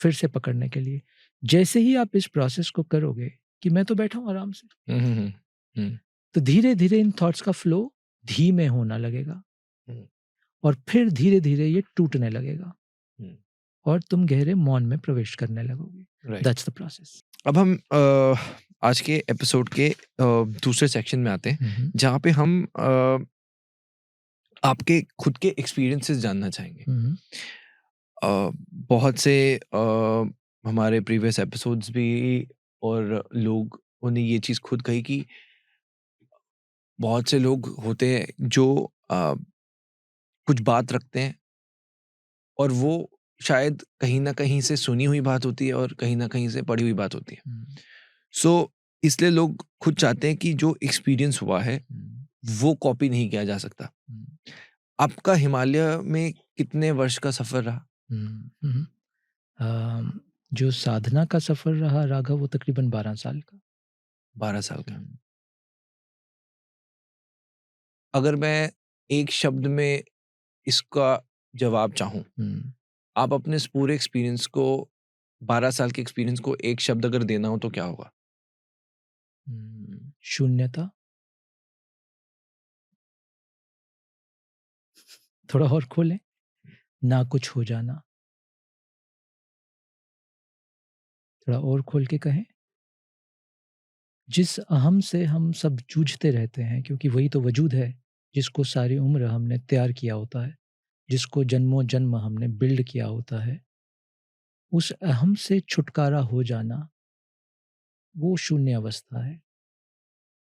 फिर से पकड़ने के लिए। जैसे ही आप इस प्रोसेस को करोगे कि मैं तो बैठा हूँ आराम से, हम्म, हम्म, हम्म, तो धीरे धीरे इन थॉट्स का फ्लो धीमे होना लगेगा, हम्म, और फिर धीरे धीरे ये टूटने लगेगा, हम्म, और तुम गहरे मौन में प्रवेश करने लगोगे। राइट। That's the process. अब हम आज के एपिसोड के दूसरे सेक्शन में आते हैं, जहाँ पे हम आपके खुद के एक्सपीरियंसेस जानना चाहेंगे। बहुत से हमारे प्रीवियस एपिसोड्स भी, और लोगों ने ये चीज़ खुद कही कि बहुत से लोग होते हैं जो कुछ बात रखते हैं, और वो शायद कहीं ना कहीं से सुनी हुई बात होती है और कहीं ना कहीं से पढ़ी हुई बात होती है। सो इसलिए लोग खुद चाहते हैं कि जो एक्सपीरियंस हुआ है वो कॉपी नहीं किया जा सकता। आपका हिमालय में कितने वर्ष का सफर रहा? जो साधना का सफर रहा राघव, वो तकरीबन 12 साल का। 12 साल का। अगर मैं एक शब्द में इसका जवाब चाहूँ, आप अपने इस पूरे एक्सपीरियंस को, 12 साल के एक्सपीरियंस को एक शब्द अगर देना हो तो क्या होगा? शून्यता। थोड़ा और खोलें, ना कुछ हो जाना। थोड़ा और खोल के कहें, जिस अहम से हम सब जूझते रहते हैं, क्योंकि वही तो वजूद है जिसको सारी उम्र हमने तैयार किया होता है, जिसको जन्मों जन्म हमने बिल्ड किया होता है, उस अहम से छुटकारा हो जाना, वो शून्य अवस्था है।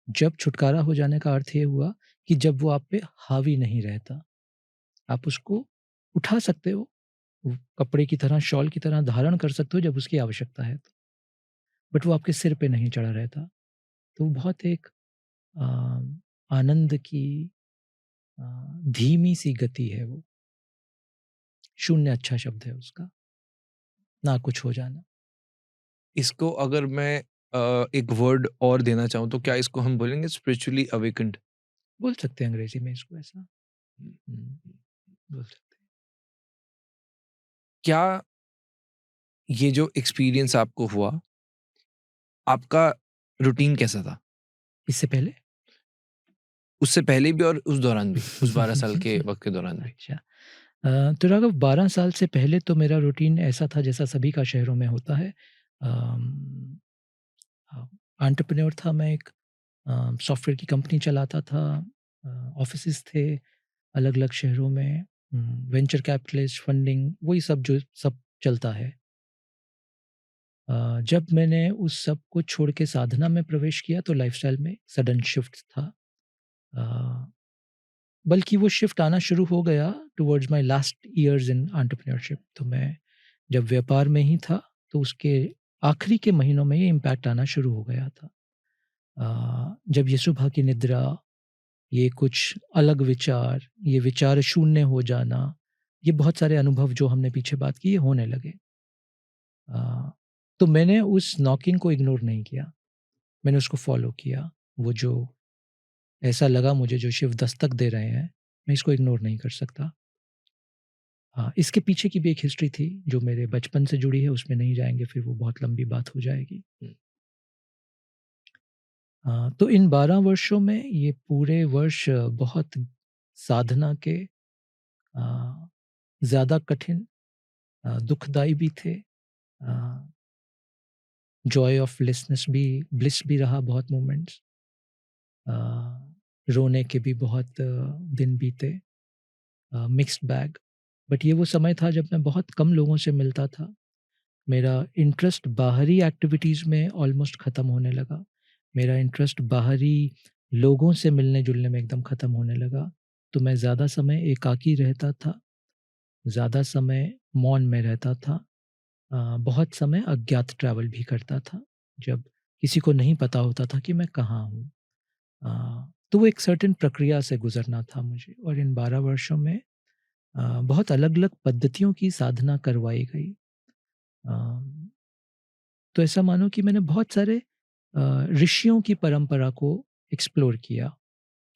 जब छुटकारा हो जाने का अर्थ ये हुआ कि जब वो आप पे हावी नहीं रहता, आप उसको उठा सकते हो, वो कपड़े की तरह, शॉल की तरह धारण कर सकते हो जब उसकी आवश्यकता है तो, बट वो आपके सिर पे नहीं चढ़ा रहता। तो वो बहुत एक अ, आनंद की अ, धीमी सी गति है वो। शून्य अच्छा शब्द है उसका, ना कुछ हो जाना। इसको अगर मैं एक वर्ड और देना चाहूँ तो क्या इसको हम बोलेंगे स्पिरिचुअली अवेकन्ड? बोल सकते हैं अंग्रेजी में इसको ऐसा। बोल सकते हैं। क्या ये जो एक्सपीरियंस आपको हुआ, आपका रूटीन कैसा था? इससे पहले? उससे पहले भी और उस दौरान भी, उस 12 साल के वक़्त के दौरान भी? अच्छा। तो राघव, 12 साल से पहले तो मेरा रूटीन ऐसा था जैसा सभी का शहरों में होता है। एंटरप्रेन्योर था मैं एक, सॉफ्टवेयर की कंपनी चलाता था, ऑफिसेज़ थे अलग-अलग शहरों में, वेंचर कैपिटलिस्ट, फंडिंग, वही सब जो सब चलता है। जब मैंने उस सब को छोड़ के साधना में प्रवेश किया तो लाइफ़स्टाइल में सडन शिफ्ट था। अ, बल्कि वो शिफ्ट आना शुरू हो गया towards my last years in entrepreneurship. तो मैं जब व्यापार में ही था, तो उसके आखिरी के महीनों में ये इम्पैक्ट आना शुरू हो गया था। जब ये सुबह की निद्रा, ये कुछ अलग विचार, ये विचार शून्य हो जाना, ये बहुत सारे अनुभव जो हमने पीछे बात की, ये होने लगे। अ, तो मैंने उस नॉकिंग को इग्नोर नहीं किया, मैंने उसको फ़ॉलो किया। वो जो ऐसा लगा मुझे जो शिव दस्तक दे रहे हैं, मैं इसको इग्नोर नहीं कर सकता। हाँ, इसके पीछे की भी एक हिस्ट्री थी जो मेरे बचपन से जुड़ी है, उसमें नहीं जाएँगे, फिर वो बहुत लंबी बात हो जाएगी। हुँ। तो इन 12 वर्षों में ये पूरे वर्ष बहुत साधना के अ, ज़्यादा कठिन, दुखदाई भी थे। जॉय ऑफ ब्लिस भी रहा बहुत मोमेंट्स। अ, रोने के भी बहुत दिन बीते, मिक्स्ड बैग। बट ये वो समय था जब मैं बहुत कम लोगों से मिलता था। मेरा इंटरेस्ट बाहरी एक्टिविटीज़ में ऑलमोस्ट ख़त्म होने लगा। मेरा इंटरेस्ट बाहरी लोगों से मिलने-जुलने में एकदम ख़त्म होने लगा। तो मैं ज़्यादा समय एकाकी रहता था, ज़्यादा समय मौन में रहता था। बहुत समय अज्ञात ट्रैवल भी करता था, जब किसी को नहीं पता होता था कि मैं कहाँ हूँ। तो वो एक सर्टेन प्रक्रिया से गुज़रना था मुझे, और इन 12 वर्षों में बहुत अलग-अलग पद्धतियों की साधना करवाई गई। अ, तो ऐसा मानो कि मैंने बहुत सारे ऋषियों की परंपरा को एक्सप्लोर किया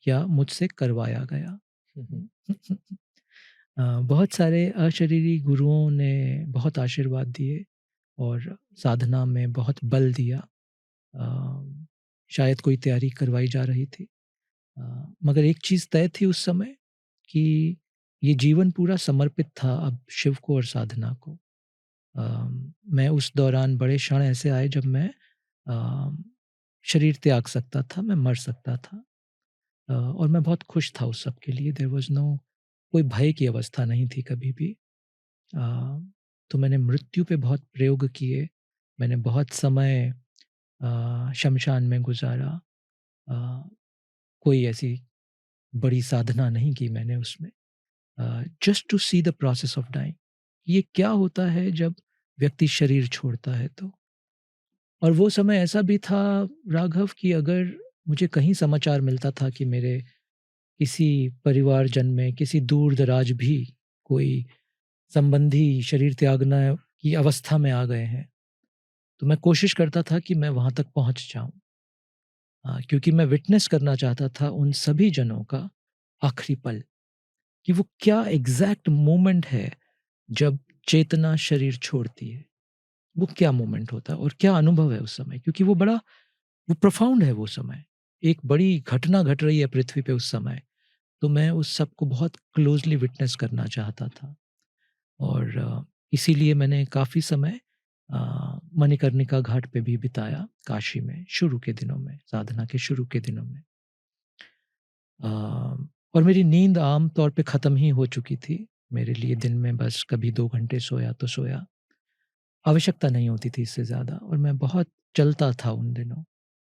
या मुझसे करवाया गया। हुँ, हुँ। बहुत सारे अशरीरी गुरुओं ने बहुत आशीर्वाद दिए और साधना में बहुत बल दिया। शायद कोई तैयारी करवाई जा रही थी। मगर एक चीज़ तय थी उस समय कि ये जीवन पूरा समर्पित था अब शिव को और साधना को। मैं उस दौरान बड़े क्षण ऐसे आए जब मैं अ, शरीर त्याग सकता था, मैं मर सकता था। और मैं बहुत खुश था उस सब के लिए। देयर वाज़ नो, कोई भय की अवस्था नहीं थी कभी भी। अ, तो मैंने मृत्यु पे बहुत प्रयोग किए। मैंने बहुत समय शमशान में गुज़ारा। अ, कोई ऐसी बड़ी साधना नहीं की मैंने उसमें। Just to see the process of dying. ये क्या होता है जब व्यक्ति शरीर छोड़ता है तो। और वो समय ऐसा भी था राघव कि अगर मुझे कहीं समाचार मिलता था कि मेरे किसी परिवारजन में, किसी दूर-दराज भी कोई संबंधी शरीर त्यागना की अवस्था में आ गए हैं, तो मैं कोशिश करता था कि मैं वहाँ तक पहुँच जाऊँ। क्योंकि मैं विटनेस करना चाहता था उन सभी जनों का आखिरी पल, कि वो क्या एग्ज़ैक्ट मोमेंट है जब चेतना शरीर छोड़ती है। वो क्या मोमेंट होता है और क्या अनुभव है उस समय? क्योंकि वो प्रोफाउंड है वो समय। एक बड़ी घटना घट रही है पृथ्वी पे उस समय। तो मैं उस सब को बहुत क्लोज़ली विटनेस करना चाहता था, और इसीलिए मैंने काफ़ी समय मणिकर्णिका घाट पे भी बिताया, काशी में, शुरू के दिनों में, साधना के शुरू के दिनों में। अ, और मेरी नींद आम तौर पे ख़त्म ही हो चुकी थी। मेरे लिए दिन में बस कभी 2 घंटे सोया तो सोया, आवश्यकता नहीं होती थी इससे ज़्यादा, और मैं बहुत चलता था उन दिनों,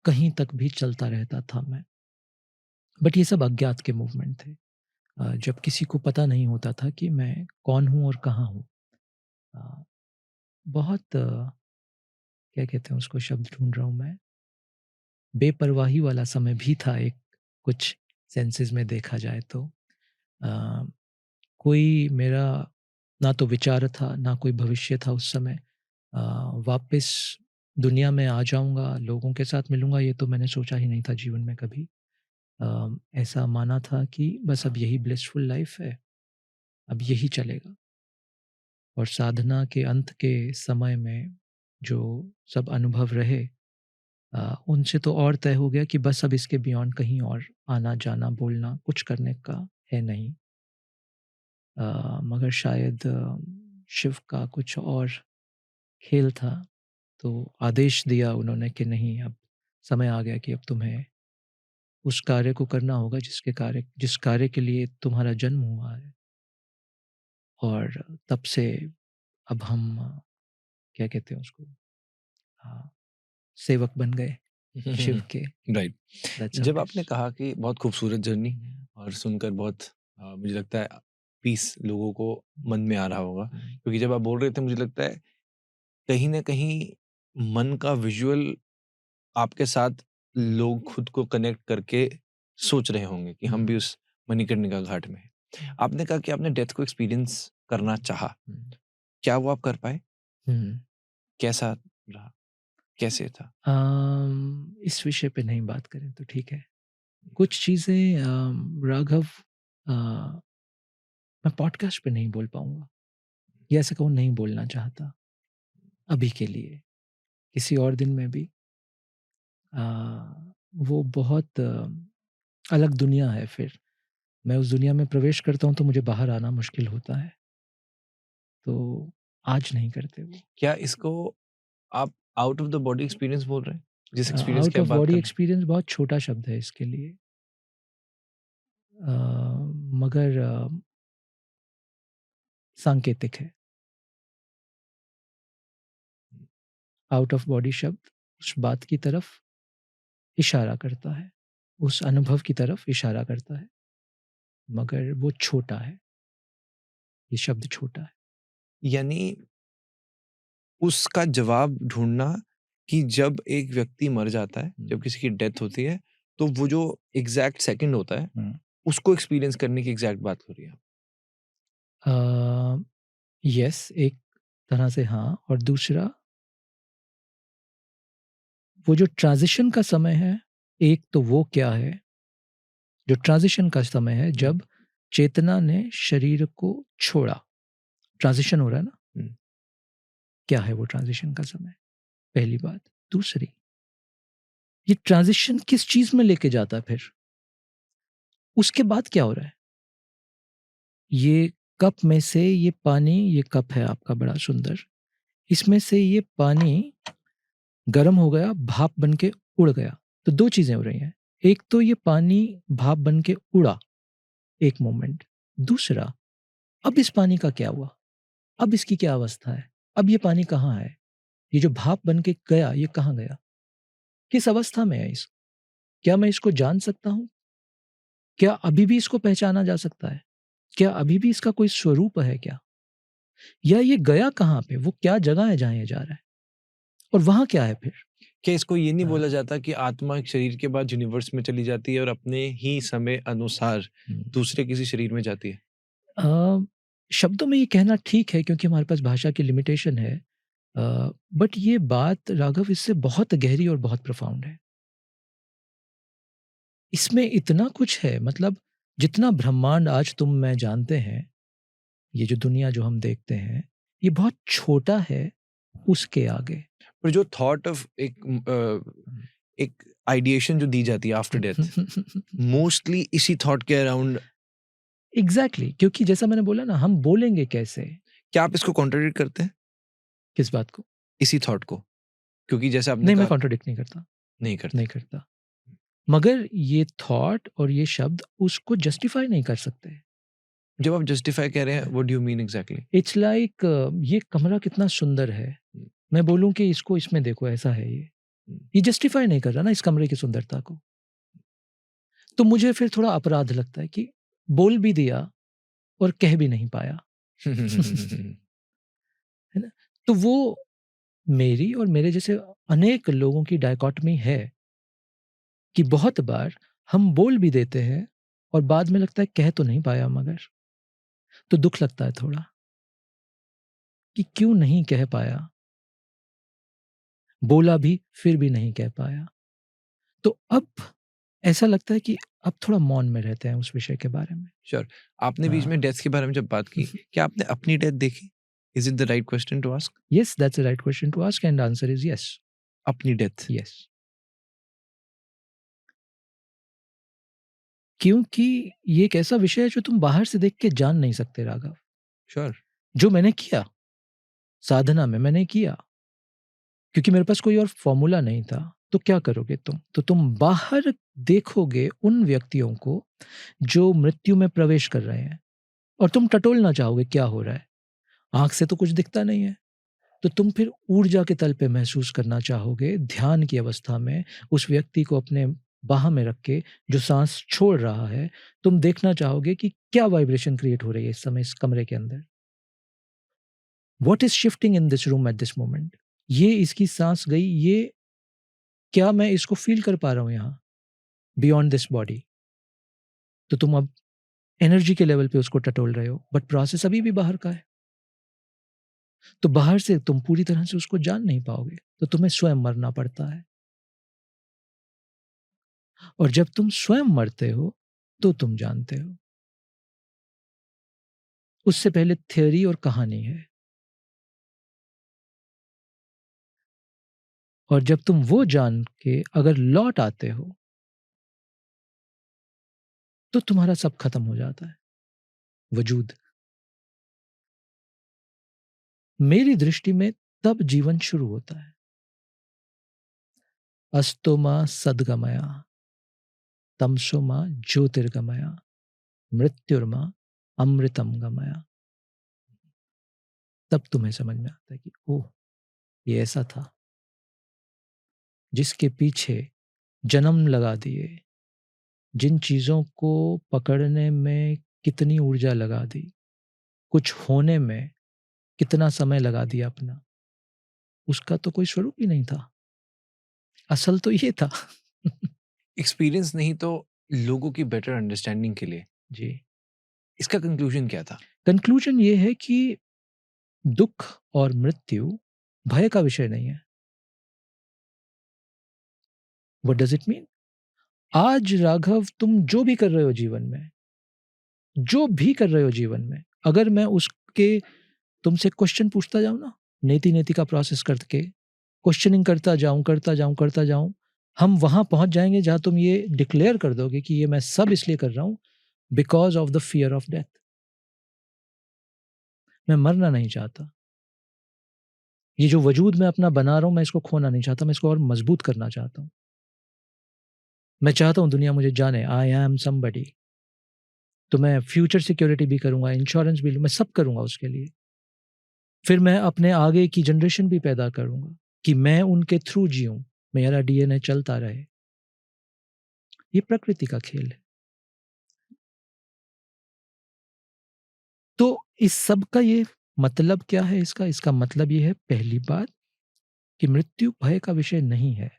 कहीं तक भी चलता रहता था मैं। बट ये सब अज्ञात के मूवमेंट थे। जब किसी को पता नहीं होता था कि मैं कौन हूँ और कहाँ हूँ। अ, बहुत क्या कहते हैं उसको, शब्द ढूँढ रहा हूँ मैं, बेपरवाही वाला समय भी था एक, कुछ सेंसेस में देखा जाए तो। अ, कोई मेरा ना तो विचार था, ना कोई भविष्य था उस समय। अ, वापस दुनिया में आ जाऊँगा, लोगों के साथ मिलूँगा, ये तो मैंने सोचा ही नहीं था जीवन में कभी। ऐसा माना था कि बस अब यही ब्लिसफुल लाइफ़ है, अब यही चलेगा। और साधना के अंत के समय में जो सब अनुभव रहे, उनसे तो और तय हो गया कि बस अब इसके बियॉन्ड कहीं और आना-जाना, बोलना, कुछ करने का है नहीं। मगर शायद शिव का कुछ और खेल था, तो आदेश दिया उन्होंने कि नहीं, अब समय आ गया कि अब तुम्हें उस कार्य को करना होगा जिस कार्य के लिए तुम्हारा जन्म हुआ है। और तब से अब हम क्या कहते हैं उसको, अ, सेवक बन गए शिव के। राइट। दैट्स हाउ जब इट इज़। आपने कहा कि बहुत खूबसूरत जर्नी, हुँ, और सुनकर बहुत मुझे लगता है पीस लोगों को मन में आ रहा होगा, हुँ, क्योंकि जब आप बोल रहे थे मुझे लगता है कहीं न कहीं मन का विज़ुअल आपके साथ लोग खुद को कनेक्ट करके सोच रहे होंगे कि हम भी हुँ, उस मणिकर्णिका घाट में हैं। हुँ, आपने कहा कि आपने डेथ को एक्सपीरियंस करना चाहा। हुँ, क्या वो आप कर पाए? हुँ। कैसा रहा? कैसे था? इस विषय पे नहीं बात करें तो ठीक है। कुछ चीज़ें राघव, मैं पॉडकास्ट पे नहीं बोल पाऊँगा। या ऐसा कहूँ नहीं बोलना चाहता अभी के लिए। किसी और दिन में भी आ, वो बहुत अलग दुनिया है। फिर मैं उस दुनिया में प्रवेश करता हूँ तो मुझे बाहर आना मुश्किल होता है। तो आज नहीं करते वो। क्या इसको आप out of the body experience बोल रहे हैं, जिस एक्सपीरियंस आउट की आप ऑफ बात कर बॉडी रहे हैं? एक्सपीरियंस बहुत छोटा शब्द है इसके लिए। मगर सांकेतिक है। आउट ऑफ बॉडी शब्द उस बात की तरफ इशारा करता है, उस अनुभव की तरफ इशारा करता है, मगर वो छोटा है। ये शब्द छोटा है। यानी उसका जवाब ढूंढना कि जब एक व्यक्ति मर जाता है, जब किसी की डेथ होती है, तो वो जो एग्जैक्ट सेकंड होता है, उसको एक्सपीरियंस करने की एग्जैक्ट बात हो रही है। यस, एक तरह से हाँ। और दूसरा, वो जो ट्रांजिशन का समय है, एक तो वो क्या है, जो ट्रांजिशन का समय है जब चेतना ने शरीर को छोड़ा। ट्रांजिशन हो रहा है ना, क्या है वो ट्रांजिशन का समय? पहली बात। दूसरी, ये ट्रांजिशन किस चीज में लेके जाता है फिर? उसके बाद क्या हो रहा है? ये कप में से ये पानी, ये कप है आपका बड़ा सुंदर, इसमें से ये पानी गर्म हो गया, भाप बन के उड़ गया। तो दो चीजें हो रही हैं। एक तो ये पानी भाप बन के उड़ा एक मोमेंट। दूसरा, अब इस पानी का क्या हुआ? अब इसकी क्या अवस्था है? अब ये पानी कहाँ है? ये जो भाप बन के गया, ये कहाँ गया? किस अवस्था में है इस? क्या मैं इसको जान सकता हूँ? क्या अभी भी इसको पहचाना जा सकता है? क्या अभी भी इसका कोई स्वरूप है क्या? या ये गया कहाँ पे? वो क्या जगह है जहाँ ये जा रहा है? और वहाँ क्या है फिर? क्या इसको ये नहीं हाँ। बोला जाता कि आत्मा एक शरीर के बाद यूनिवर्स में चली जाती है और अपने ही समय अनुसार दूसरे किसी शरीर में जाती है? शब्दों में ये कहना ठीक है क्योंकि हमारे पास भाषा की लिमिटेशन है। बट ये बात राघव इससे बहुत गहरी और बहुत प्रोफाउंड है। इसमें इतना कुछ है, मतलब जितना ब्रह्मांड आज तुम मैं जानते हैं, ये जो दुनिया जो हम देखते हैं, ये बहुत छोटा है उसके आगे। पर जो थॉट ऑफ एक आइडिएशन जो दी जाती है आफ्टर डेथ, मोस्टली इसी थॉट के अराउंड। एग्जैक्टली, क्योंकि जैसा मैंने बोला ना, हम बोलेंगे कैसे? क्या आप इसको कॉन्ट्रडिक्ट करते हैं, किस बात को? इसी थॉट को? क्योंकि जैसे आपने नहीं, मैं कहा कॉन्ट्रडिक्ट नहीं करता। नहीं करते। नहीं करता। मगर ये थॉट और ये शब्द उसको जस्टिफाई नहीं कर सकते। जब आप जस्टिफाई कह रहे हैं, what do you mean exactly? It's like ये कमरा कितना सुंदर है, मैं बोलूं कि इसको इसमें देखो ऐसा है, ये जस्टिफाई नहीं कर रहा ना इस कमरे की सुंदरता को। तो मुझे फिर थोड़ा अपराध लगता है कि बोल भी दिया और कह भी नहीं पाया। है ना? तो वो मेरी और मेरे जैसे अनेक लोगों की डायकॉटमी है कि बहुत बार हम बोल भी देते हैं और बाद में लगता है कह तो नहीं पाया, मगर तो दुख लगता है थोड़ा कि क्यों नहीं कह पाया, बोला भी फिर भी नहीं कह पाया। तो अब ऐसा लगता है कि अब थोड़ा मौन में रहते हैं उस विषय के बारे में। श्योर। आपने बीच में डेथ के बारे में जब बात की, क्या आपने अपनी डेथ देखी? Is it the right question to ask? Yes, that's the right question to ask and answer is yes. अपनी डेथ? Yes. क्योंकि ये एक ऐसा विषय है जो तुम बाहर से देख के जान नहीं सकते राघव। श्योर। जो मैंने किया, साधना में मैंने किया, क्योंकि मेरे पास कोई और फॉर्मूला नहीं था। तो क्या करोगे तुम? तो तुम बाहर देखोगे उन व्यक्तियों को जो मृत्यु में प्रवेश कर रहे हैं और तुम टटोलना चाहोगे क्या हो रहा है। आँख से तो कुछ दिखता नहीं है। तो तुम फिर ऊर्जा के तल पे महसूस करना चाहोगे, ध्यान की अवस्था में उस व्यक्ति को अपने बाह में रख के जो सांस छोड़ रहा है, तुम देखना चाहोगे कि क्या वाइब्रेशन क्रिएट हो रही है इस समय इस कमरे के अंदर। What is shifting in this room at this moment? ये इसकी सांस गई, ये क्या मैं इसको फील कर पा रहा हूं यहाँ बियॉन्ड दिस बॉडी? तो तुम अब एनर्जी के लेवल पे उसको टटोल रहे हो, बट प्रोसेस अभी भी बाहर का है। तो बाहर से तुम पूरी तरह से उसको जान नहीं पाओगे, तो तुम्हें स्वयं मरना पड़ता है। और जब तुम स्वयं मरते हो तो तुम जानते हो। उससे पहले थ्योरी और कहानी है। और जब तुम वो जान के अगर लौट आते हो तो तुम्हारा सब खत्म हो जाता है, वजूद। मेरी दृष्टि में तब जीवन शुरू होता है। अस्तो मा सद्गमया, तमसो मा ज्योतिर्गमया, मृत्युर्मा अमृतम गमया। तब तुम्हें समझ में आता है कि ओह, ये ऐसा था जिसके पीछे जन्म लगा दिए, जिन चीजों को पकड़ने में कितनी ऊर्जा लगा दी, कुछ होने में कितना समय लगा दिया अपना, उसका तो कोई स्वरूप ही नहीं था। असल तो ये था। एक्सपीरियंस नहीं तो लोगों की बेटर अंडरस्टैंडिंग के लिए जी, इसका कंक्लूजन क्या था? कंक्लूजन ये है कि दुख और मृत्यु भय का विषय नहीं है। What does it mean? आज राघव तुम जो भी कर रहे हो जीवन में, जो भी कर रहे हो जीवन में, अगर मैं उसके तुमसे क्वेश्चन पूछता जाऊं ना, नेति नेति का प्रोसेस करके क्वेश्चनिंग करता जाऊं करता जाऊं करता जाऊं, हम वहां पहुंच जाएंगे जहां तुम ये डिक्लेयर कर दोगे कि ये मैं सब इसलिए कर रहा हूं because of the fear of death. मैं मरना नहीं चाहता। ये जो वजूद मैं अपना बना रहा हूं, मैं इसको खोना नहीं चाहता, मैं इसको और मजबूत करना चाहता हूं। मैं चाहता हूं दुनिया मुझे जाने, आई एम समबडी। तो मैं फ्यूचर सिक्योरिटी भी करूंगा, इंश्योरेंस भी, मैं सब करूंगा उसके लिए। फिर मैं अपने आगे की जनरेशन भी पैदा करूंगा कि मैं उनके थ्रू जीऊं, मेरा डीएनए चलता रहे। ये प्रकृति का खेल है। तो इस सब का ये मतलब क्या है? इसका मतलब ये है, पहली बात कि मृत्यु भय का विषय नहीं है।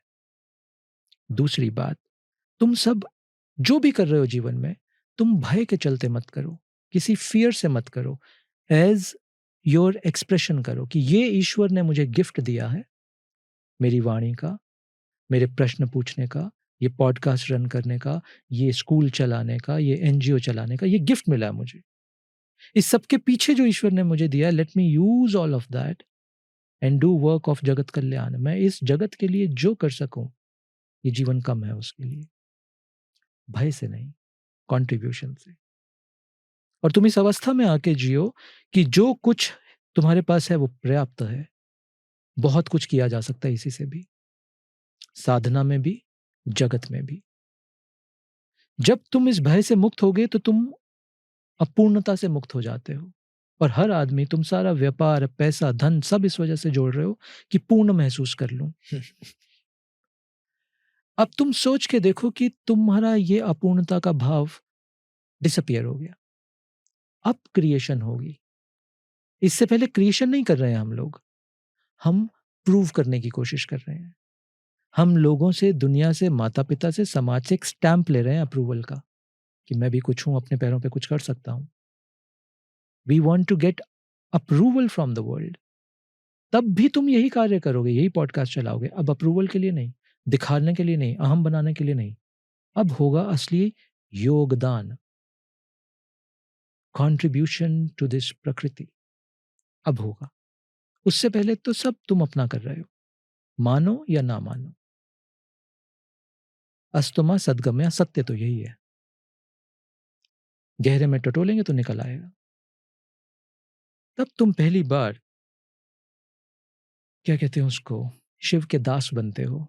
दूसरी बात, तुम सब जो भी कर रहे हो जीवन में, तुम भय के चलते मत करो, किसी फियर से मत करो, एज योर एक्सप्रेशन करो कि ये ईश्वर ने मुझे गिफ्ट दिया है, मेरी वाणी का, मेरे प्रश्न पूछने का, ये पॉडकास्ट रन करने का, ये स्कूल चलाने का, ये एनजीओ चलाने का, ये गिफ्ट मिला है मुझे। इस सब के पीछे जो ईश्वर ने मुझे दिया है, let me use all of that and do work of जगत कल्याण। मैं इस जगत के लिए जो कर सकूं, ये जीवन कम है उसके लिए, भय से नहीं, कंट्रीब्यूशन से। और तुम इस अवस्था में आके जियो कि जो कुछ तुम्हारे पास है वो पर्याप्त है। बहुत कुछ किया जा सकता है इसी से भी, साधना में भी, जगत में भी। जब तुम इस भय से मुक्त होगे तो तुम अपूर्णता से मुक्त हो जाते हो। और हर आदमी, तुम सारा व्यापार, पैसा, धन सब इस वजह से जोड़ रहे हो कि पूर्ण महसूस कर लूं। अब तुम सोच के देखो कि तुम्हारा ये अपूर्णता का भाव डिसअपियर हो गया, अब क्रिएशन होगी। इससे पहले क्रिएशन नहीं कर रहे हैं हम लोग, हम प्रूव करने की कोशिश कर रहे हैं। हम लोगों से, दुनिया से, माता पिता से, समाज से एक स्टैंप ले रहे हैं अप्रूवल का कि मैं भी कुछ हूं, अपने पैरों पे कुछ कर सकता हूं। We want to get approval from the world. तब भी तुम यही कार्य करोगे, यही पॉडकास्ट चलाओगे। अब अप्रूवल के लिए नहीं, दिखाने के लिए नहीं, अहम बनाने के लिए नहीं। अब होगा असली योगदान, कॉन्ट्रीब्यूशन टू दिस प्रकृति। अब होगा। उससे पहले तो सब तुम अपना कर रहे हो, मानो या ना मानो। अस्तमा सदगम्या, सत्य तो यही है। गहरे में टटोलेंगे तो निकल आएगा। तब तुम पहली बार, क्या कहते हैं उसको, शिव के दास बनते हो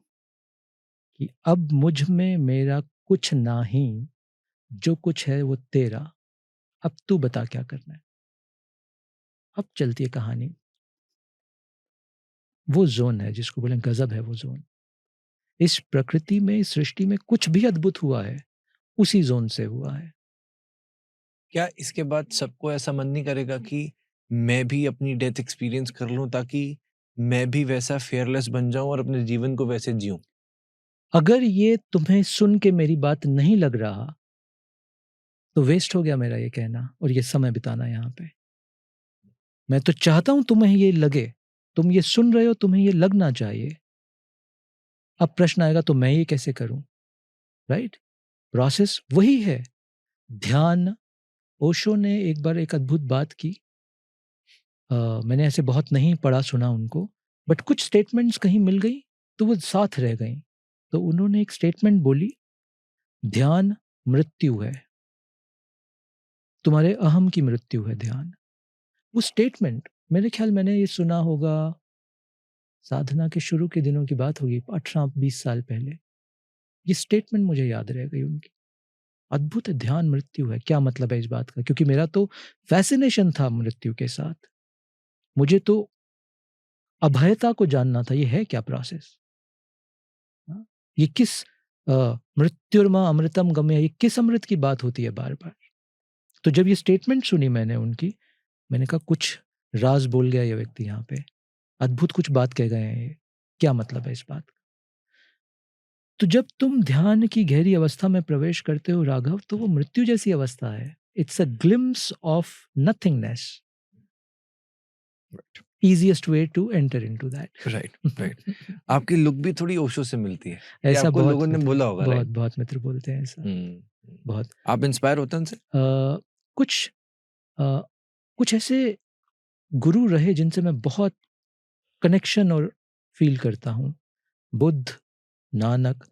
कि अब मुझ में मेरा कुछ ना ही, जो कुछ है वो तेरा। अब तू बता क्या करना है। अब चलती है कहानी। वो जोन है जिसको बोले गजब है वो जोन। इस प्रकृति में, इस सृष्टि में कुछ भी अद्भुत हुआ है, उसी जोन से हुआ है। क्या इसके बाद सबको ऐसा मन नहीं करेगा कि मैं भी अपनी डेथ एक्सपीरियंस कर लूं ताकि मैं भी वैसा फेयरलेस बन जाऊं और अपने जीवन को वैसे जीऊं? अगर ये तुम्हें सुन के मेरी बात नहीं लग रहा तो वेस्ट हो गया मेरा ये कहना और ये समय बिताना यहाँ पे। मैं तो चाहता हूं तुम्हें ये लगे, तुम ये सुन रहे हो, तुम्हें ये लगना चाहिए। अब प्रश्न आएगा तो मैं ये कैसे करूं? राइट? प्रोसेस वही है, ध्यान। ओशो ने एक बार एक अद्भुत बात की। मैंने ऐसे बहुत नहीं पढ़ा सुना उनको, बट कुछ स्टेटमेंट्स कहीं मिल गई तो वो साथ रह गई। तो उन्होंने एक स्टेटमेंट बोली, ध्यान मृत्यु है, तुम्हारे अहम की मृत्यु है ध्यान। वो स्टेटमेंट मेरे ख्याल मैंने ये सुना होगा, साधना के शुरू के दिनों की बात होगी, 18-20 साल पहले। ये स्टेटमेंट मुझे याद रह गई उनकी। अद्भुत है, ध्यान मृत्यु है, क्या मतलब है इस बात का? क्योंकि मेरा तो फैसिनेशन था मृत्यु के साथ। मुझे तो अभयता को जानना था, ये है क्या प्रोसेस? हाँ? ये किस मृत्युर्मा अमृतम गम्य, ये किस अमृत की बात होती है बार-बार? तो जब ये स्टेटमेंट सुनी मैंने उनकी, मैंने कहा कुछ राज बोल गया ये व्यक्ति यहाँ पे। अद्भुत कुछ बात कह गए हैं ये। क्या मतलब है इस बात का? तो जब तुम ध्यान की गहरी अवस्था में प्रवेश करते हो राघव, तो वो मृत्यु जैसी अवस्था है। It's a glimpse of nothingness. Easiest way to enter into that. Right. आपकी लुक भी थोड़ी ओशो से मिलती है, ये ऐसा आपको बहुत लोगों ने मित्र, बोला होगा, बहुत राइट? बहुत मित्र बोलते हैं ऐसा, बहुत। आप इंस्पायर होते हैं उनसे? कुछ अ, कुछ ऐसे गुरु रहे जिनसे मैं बहुत कनेक्शन और फ़ील करता हूँ। बुद्ध, नानक,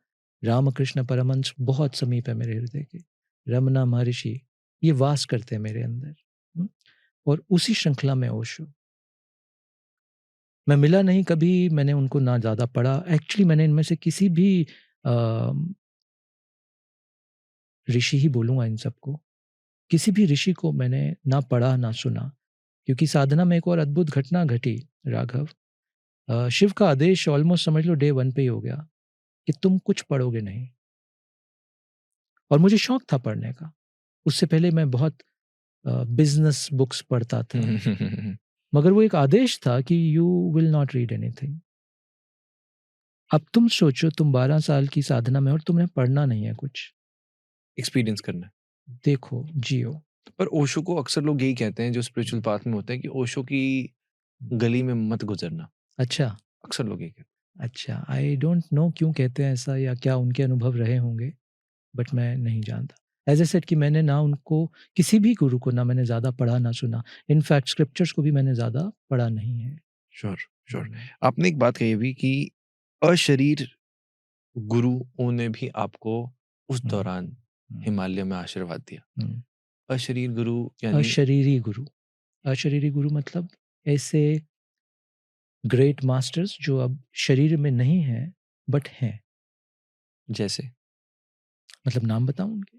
रामकृष्ण परमहंस बहुत समीप है मेरे हृदय के। रमना महर्षि, ये वास करते हैं मेरे अंदर। हुँ? और उसी श्रृंखला में ओशो। मैं मिला नहीं कभी, मैंने उनको ना ज़्यादा पढ़ा। एक्चुअली मैंने इनमें से किसी भी अ, ऋषि ही बोलूँगा इन सबको, किसी भी ऋषि को मैंने ना पढ़ा ना सुना। क्योंकि साधना में एक और अद्भुत घटना घटी राघव। शिव का आदेश ऑलमोस्ट समझ लो डे 1 पे ही हो गया कि तुम कुछ पढ़ोगे नहीं। और मुझे शौक था पढ़ने का। उससे पहले मैं बहुत बिज़नेस बुक्स पढ़ता था। मगर वो एक आदेश था कि you will not read anything. अब तुम सोचो, तुम 12 साल की साधना में हो और तुमने पढ़ना नहीं है कुछ। एक्सपीरियंस करना है। देखो, जियो। पर ओशो को अक्सर लोग यही कहते हैं जो स्पिरिचुअल पाथ में होते हैं कि ओशो की गली में मत गुजरना। अच्छा, अक्सर लोग यही कहते अच्छा। आई डोंट नो क्यों कहते हैं ऐसा, या क्या उनके अनुभव रहे होंगे, बट मैं नहीं जानता। एज़ आई सेड कि मैंने ना उनको, किसी भी गुरु को ना मैंने ज़्यादा पढ़ा ना सुना। इनफैक्ट स्क्रिप्चर्स को भी मैंने ज़्यादा पढ़ा नहीं है। हैं। श्योर। आपने एक बात कही अभी कि अशरीर गुरुओं ने भी आपको उस हुँ, दौरान हुँ, हिमालय में आशीर्वाद दिया। हुँ। अशरीर गुरु यानी अशरीरी गुरु। अशरीरी गुरु मतलब ऐसे ग्रेट मास्टर्स जो अब शरीर में नहीं हैं, बट हैं। जैसे मतलब नाम बताऊँ उनके?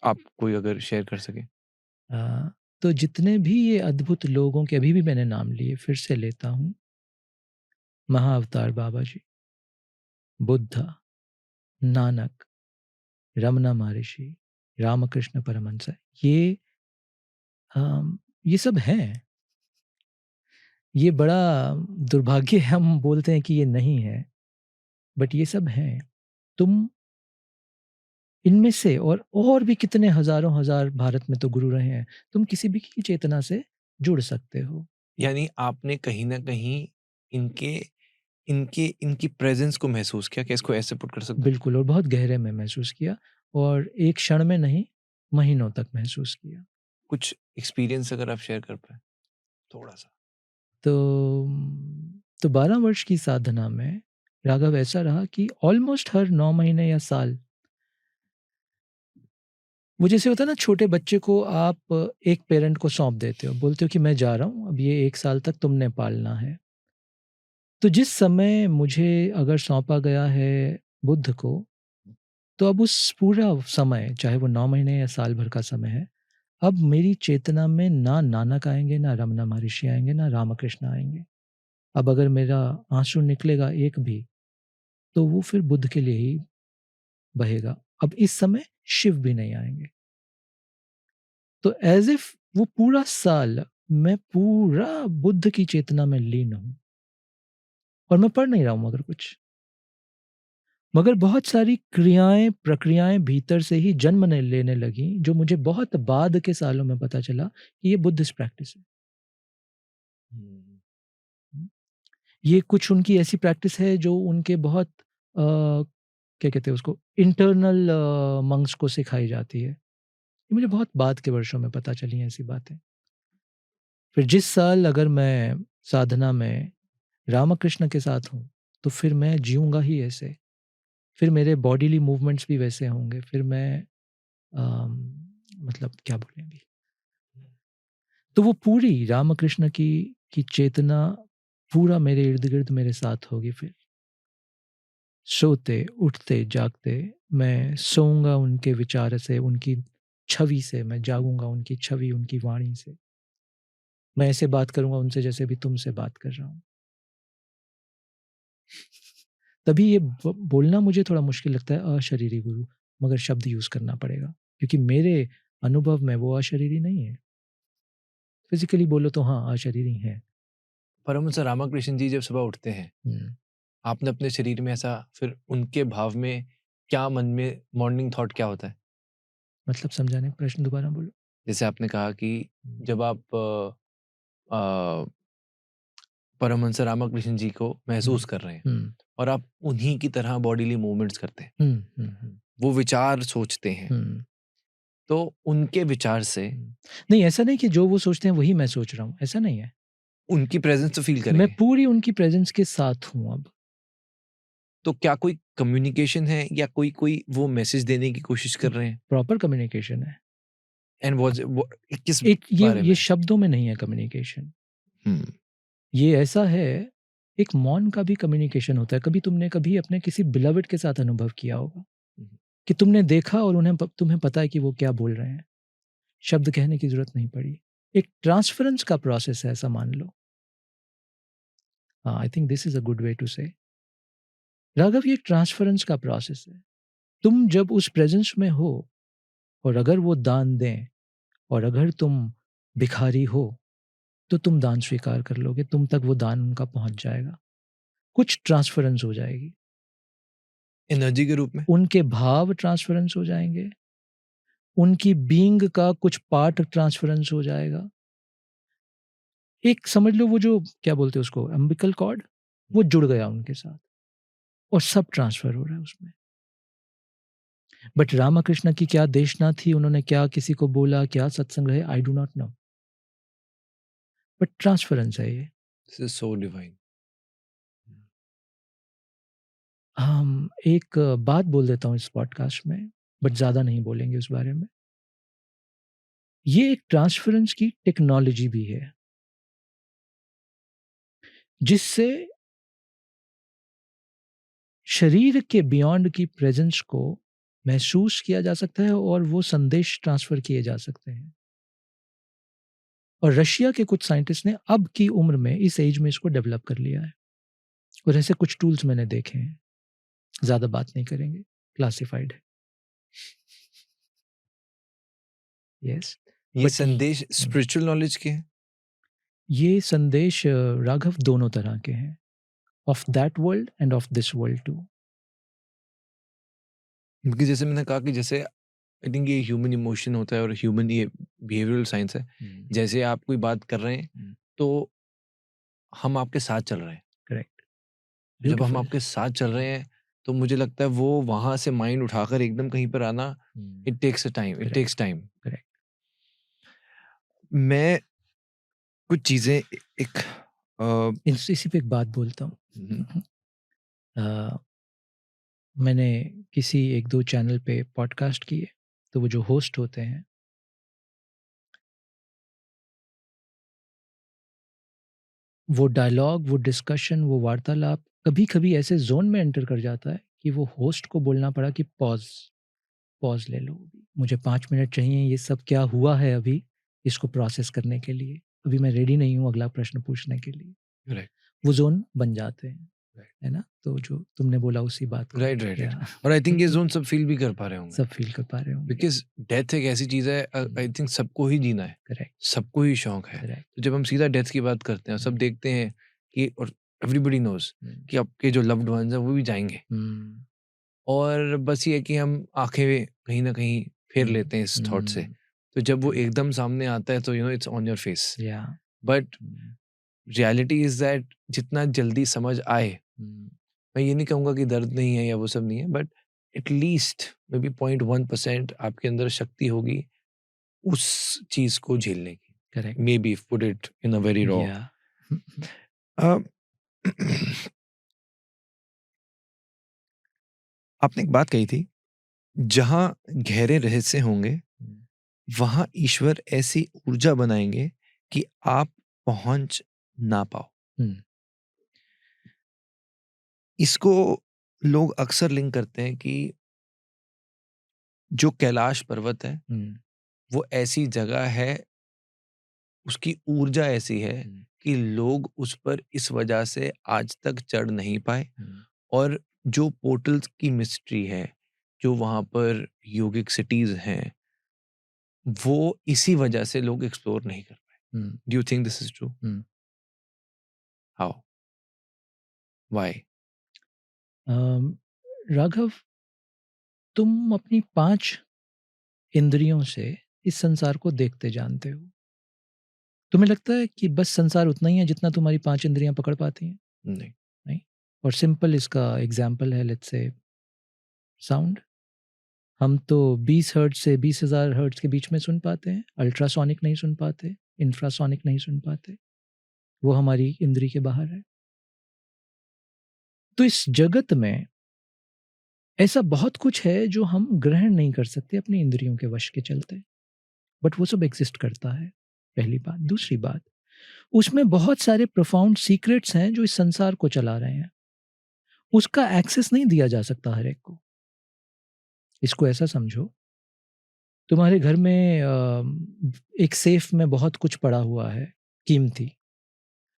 आप कोई अगर शेयर कर सकें? अ, तो जितने भी ये अद्भुत लोगों के अभी भी मैंने नाम लिए, फिर से लेता हूँ। महाअवतार बाबा जी, बुद्ध, नानक, रमना महर्षि, रामकृष्ण परमहंस, ये ये सब हैं। ये बड़ा दुर्भाग्य है, हम बोलते हैं कि ये नहीं है, बट ये सब हैं। तुम इनमें से और भी कितने हज़ारों हज़ार भारत में तो गुरु रहे हैं। तुम किसी भी की चेतना से जुड़ सकते हो। यानी आपने कहीं न कहीं इनके इनके इनकी प्रेज़ेंस को महसूस किया, क्या इसको ऐसे पुट कर सकते हैं? बिल्कुल, और बहुत गहरे में महसूस किया, और एक क्षण में नहीं, महीनों तक महसूस किया। कुछ एक्सपीरियंस अगर आप शेयर कर पाएँ, थोड़ा-सा? तो 12 वर्ष की साधना में राघव ऐसा रहा कि ऑलमोस्ट हर 9 महीने या साल, वो जैसे होता है ना, छोटे बच्चे को आप एक पेरेंट को सौंप देते हो, बोलते हो कि मैं जा रहा हूँ, अब ये 1 साल तक तुमने पालना है। तो जिस समय मुझे अगर सौंपा गया है बुद्ध को, तो अब उस पूरा समय, चाहे वो 9 महीने या साल भर का समय है, अब मेरी चेतना में ना नानक आएँगे, ना रमना महर्षि आएँगे, ना रामकृष्ण आएँगे। अब अगर मेरा आँसू निकलेगा एक भी, तो वो फिर बुद्ध के लिए ही बहेगा। अब इस समय शिव भी नहीं आएँगे। तो ऐज़ इफ वो पूरा साल मैं पूरा बुद्ध की चेतना में लीन हूँ, और मैं पढ़ नहीं रहा हूँ मगर कुछ। मगर बहुत सारी क्रियाएँ, प्रक्रियाएँ भीतर से ही जन्म ने लेने लगीं, जो मुझे बहुत बाद के सालों में पता चला कि ये बुद्धिस्ट प्रैक्टिस है। हुँ। ये कुछ उनकी ऐसी प्रैक्टिस है जो उनके बहुत क्या कहते हैं उसको, इंटरनल मंक्स को सिखाई जाती है। ये मुझे बहुत बाद के वर्षों में पता चली हैं ऐसी बातें। फिर जिस साल अगर मैं साधना में रामकृष्ण के साथ हूँ, तो फिर मैं जीऊँगा ही ऐसे। फिर मेरे बॉडीली मूवमेंट्स भी वैसे होंगे। फिर मैं मतलब क्या बोलें अभी? तो वो पूरी रामकृष्ण की चेतना पूरा मेरे इर्द-गिर्द मेरे साथ होगी फिर। सोते, उठते, जागते मैं सोऊँगा उनके विचार से, उनकी छवि से, मैं जागूँगा उनकी छवि, उनकी वाणी से। मैं ऐसे बात करूँगा उनसे जैसे अभी तुमसे बात कर रहा हूँ। तभी ये बोलना मुझे थोड़ा मुश्किल लगता है अशरीरी गुरु, मगर शब्द यूज़ करना पड़ेगा क्योंकि मेरे अनुभव में वो अशरीरी नहीं है। फिज़िकली बोलो तो हाँ, अशरीरी हैं। परमहंस रामकृष्ण जी जब सुबह उठते हैं, हुँ। आपने अपने शरीर में ऐसा फिर उनके भाव में क्या मन में मॉर्निंग थॉट क्या होता है? मतलब समझा नहीं, प्रश्न दोबारा बोलो। जैसे आपने कहा कि हुँ। जब आप अ, परमहंस रामकृष्ण जी को हुँ, महसूस कर रहे हैं हुँ, और आप उन्हीं की तरह बॉडीली मूवमेंट्स करते हैं, हुँ, हुँ, हुँ, वो विचार सोचते हैं, हुँ, तो उनके विचार से हुँ। नहीं, ऐसा नहीं कि जो वो सोचते हैं वही मैं सोच रहा हूँ, ऐसा नहीं है। उनकी प्रेजेंस तो फील मैं करेंगे। पूरी उनकी प्रेज़ेंस के साथ हूँ अब। तो क्या कोई कम्युनिकेशन है या कोई कोई वो मैसेज देने की कोशिश कर रहे हैं? प्रॉपर कम्युनिकेशन है। एंड वो किस एक बारे ये में? शब्दों में नहीं है कम्युनिकेशन। हुँ, ये ऐसा है, एक मौन का भी कम्युनिकेशन होता है। कभी तुमने कभी अपने किसी बिलवड के साथ अनुभव किया होगा हुँ, कि तुमने देखा और तुम्हें पता है कि वो क्या बोल रहे हैं। शब्द कहने की ज़रूरत नहीं पड़ी। एक ट्रांसफरेंस का प्रोसेस है ऐसा मान लो। हाँ, I think this is a good way to say. Raghav ये ट्रांसफरेंस का प्रोसेस है। तुम जब उस प्रेज़ेंस में हो और अगर वो दान दें और अगर तुम भिखारी हो, तो तुम दान स्वीकार कर लोगे, तुम तक वो दान उनका पहुँच जाएगा। कुछ ट्रांसफरेंस हो जाएगी। एनर्जी के रूप में? उनके भाव ट्रांसफरेंस हो जाएँगे, उनकी बीइंग का कुछ पार्ट ट्रांसफरेंस हो जाएगा। एक समझ लो वो जो क्या बोलते हैं उसको अम्बिकल कॉर्ड, वो जुड़ गया उनके साथ और सब ट्रांसफ़र हो रहा है उसमें। बट रामकृष्ण की क्या देशना थी, उन्होंने क्या किसी को बोला, क्या सत्संग रहे, I do not know. But transference है ये। This is so divine. हम एक बात बोल देता हूँ इस पॉडकास्ट में, बट ज़्यादा नहीं बोलेंगे उस बारे में। ये एक ट्रांसफरेंस की टेक्नोलॉजी भी है, जिससे शरीर के बियॉन्ड की प्रेज़ेंस को महसूस किया जा सकता है और वो संदेश ट्रांसफ़र किए जा सकते हैं। और रशिया के कुछ साइंटिस्ट ने अब की उम्र में इस एज में इसको डेवलप कर लिया है और ऐसे कुछ टूल्स मैंने देखे हैं। ज़्यादा बात नहीं करेंगे, क्लासिफाइड है। यस, ये बट संदेश स्पिरिचुअल नॉलेज के हैं? ये संदेश राघव दोनों तरह के हैं, of that world and of this world too. क्योंकि जैसे मैंने कहा कि जैसे आई थिंक ये ह्यूमन इमोशन होता है और ह्यूमन ये बिहेवियरल साइंस है। जैसे आप कोई बात कर रहे हैं, तो हम आपके साथ चल रहे हैं। करेक्ट, जब हम ब्यूटीफुल। आपके साथ चल रहे हैं, तो मुझे लगता है वो वहाँ से माइंड उठाकर एकदम कहीं पर आना, it takes a time, it correct, takes time. Correct. मैं कुछ चीज़ें एक इसी पे एक बात बोलता हुँ, हूँ। अ, मैंने किसी 1-2 चैनल पे पॉडकास्ट किए, तो वो जो होस्ट होते हैं, वो डायलॉग, वो डिस्कशन, वो वार्तालाप कभी-कभी ऐसे ज़ोन में एंटर कर जाता है कि वो होस्ट को बोलना पड़ा कि पॉज़, पॉज़ ले लो अभी। मुझे 5 मिनट चाहिए, ये सब क्या हुआ है अभी, इसको प्रोसेस करने के लिए। अभी मैं रेडी नहीं हूँ अगला प्रश्न पूछने के लिए। राइट, वो ज़ोन बन जाते हैं, राइट, है ना? तो जो तुमने बोला उसी बात को राइट, राइट, राइट। या और आई थिंक ये ज़ोन सब फ़ील भी कर पा रहे होंगे। सब फ़ील कर पा रहे होंगे। बिकॉज़ डेथ एक ऐसी चीज़ है, आई थिंक सबको ही जीना है, करेक्ट, सबको ही शौक है। करेक्ट। तो जब हम सीधा डेथ की बात करते हैं और सब देखते हैं कि और एवरीबॉडी नोज़ हुँ, कि आपके जो लव्ड वन्स हैं वो भी जाएँगे, हुँ, और बस ये है कि हम आँखें कहीं न कहीं फेर हुँ, लेते हैं इस थॉट से। हुँ, तो जब वो करेक्ट, एकदम सामने आता है तो इट्स ऑन योर फेस। या but hmm, reality is that जितना जल्दी समझ आए, हुँ, मैं ये नहीं कहूँगा कि दर्द नहीं है या वो सब नहीं है, बट एटलीस्ट मे बी 0.1% आपके अंदर शक्ति होगी उस चीज़ को झेलने की। Correct, may be put it in a very raw. या अ, आपने एक बात कही थी, जहां गहरे रहस्य होंगे वहां ईश्वर ऐसी ऊर्जा बनाएंगे कि आप पहुंच ना पाओ। हम्म, इसको लोग अक्सर लिंक करते हैं कि जो कैलाश पर्वत है हम्म, वो ऐसी जगह है, उसकी ऊर्जा ऐसी है हम्म, कि लोग उस पर इस वजह से आज तक चढ़ नहीं पाए। हम्म, और जो पोर्टल्स की मिस्ट्री है, जो वहां पर योगिक सिटीज हैं, वो इसी वजह से लोग एक्सप्लोर नहीं कर पाए। Hmm, do you think this is true? Hmm. How? Why? Um, Raghav, तुम अपनी 5 इंद्रियों से इस संसार को देखते जानते हो। तुम्हें लगता है कि बस संसार उतना ही है जितना तुम्हारी 5 इंद्रियां पकड़ पाती हैं? नहीं। नहीं। और सिंपल इसका एग्जाम्पल है, लेट्स से साउंड। हम तो 20 हर्ट्ज से 20,000 हर्ट्ज के बीच में सुन पाते हैं, अल्ट्रासोनिक नहीं सुन पाते, इंफ्रासोनिक नहीं सुन पाते। वो हमारी इंद्री के बाहर है। तो इस जगत में ऐसा बहुत कुछ है जो हम ग्रहण नहीं कर सकते अपनी इंद्रियों के वश के चलते, बट वो सब एग्जिस्ट करता है। पहली बात। दूसरी बात, उसमें बहुत सारे प्रोफाउंड सीक्रेट्स हैं जो इस संसार को चला रहे हैं। उसका एक्सेस नहीं दिया जा सकता हर एक को। इसको ऐसा समझो, तुम्हारे घर में एक सेफ में बहुत कुछ पड़ा हुआ है कीमती,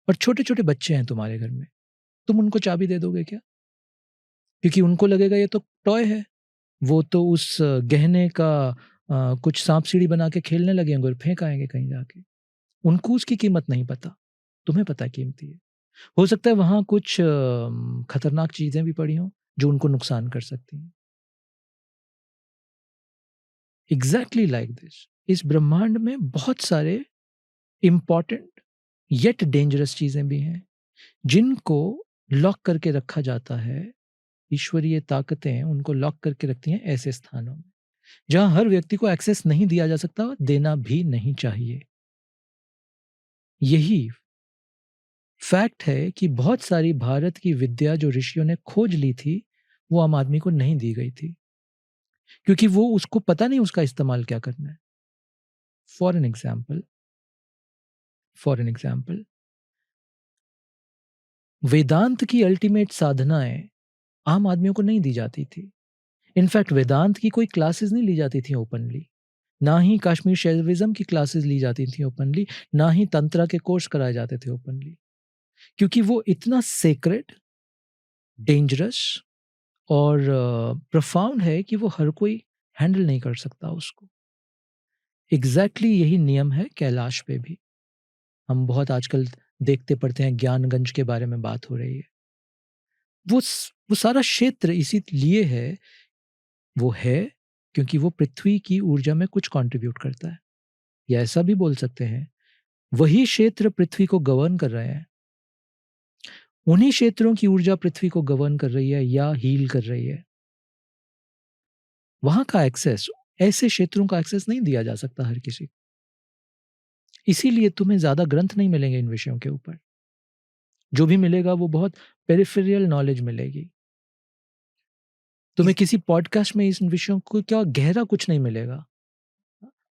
और छोटे छोटे बच्चे हैं तुम्हारे घर में। तुम उनको चाबी दे दोगे क्या? क्योंकि उनको लगेगा ये तो टॉय है। वो तो उस गहने का कुछ सांप सीढ़ी बना के खेलने लगेंगे और फेंक आएंगे कहीं जाके। उनको उसकी कीमत नहीं पता, तुम्हें पता है कीमती है। हो सकता है वहां कुछ खतरनाक चीजें भी पड़ी हों जो उनको नुकसान कर सकती हैं। एग्जैक्टली लाइक दिस, इस ब्रह्मांड में बहुत सारे इंपॉर्टेंट येट डेंजरस चीजें भी हैं जिनको लॉक करके रखा जाता है। ईश्वरीय ताकतें उनको लॉक करके रखती हैं ऐसे स्थानों में जहां हर व्यक्ति को एक्सेस नहीं दिया जा सकता, और देना भी नहीं चाहिए। यही फैक्ट है कि बहुत सारी भारत की विद्या जो ऋषियों ने खोज ली थी, वो आम आदमी को नहीं दी गई थी, क्योंकि वो उसको पता नहीं उसका इस्तेमाल क्या करना है। For an example, for an example, Vedanta की अल्टीमेट साधनाएं आम आदमियों को नहीं दी जाती थी। इनफैक्ट वेदांत की कोई क्लासेस नहीं ली जाती थी ओपनली, ना ही कश्मीर शैविज्म की क्लासेस ली जाती थी ओपनली, ना ही तंत्रा के कोर्स कराए जाते थे ओपनली, क्योंकि वो इतना सेक्रेट, डेंजरस और प्रोफाउंड है कि वो हर कोई हैंडल नहीं कर सकता उसको। एग्जैक्टली यही नियम है कैलाश पे भी। हम बहुत आजकल देखते पढ़ते हैं, ज्ञानगंज के बारे में बात हो रही है। वो सारा क्षेत्र इसीलिए है, वो है क्योंकि वो पृथ्वी की ऊर्जा में कुछ कंट्रीब्यूट करता है। या ऐसा भी बोल सकते हैं, वही क्षेत्र पृथ्वी को गवर्न कर रहे हैं। उन्हीं क्षेत्रों की ऊर्जा पृथ्वी को गवर्न कर रही है या हील कर रही है। वहां का एक्सेस, ऐसे क्षेत्रों का एक्सेस नहीं दिया जा सकता हर किसी को। इसीलिए तुम्हें ज्यादा ग्रंथ नहीं मिलेंगे इन विषयों के ऊपर। जो भी मिलेगा वो बहुत पेरिफेरियल नॉलेज मिलेगी। तुम्हें किसी पॉडकास्ट में इन विषयों को क्या गहरा कुछ नहीं मिलेगा।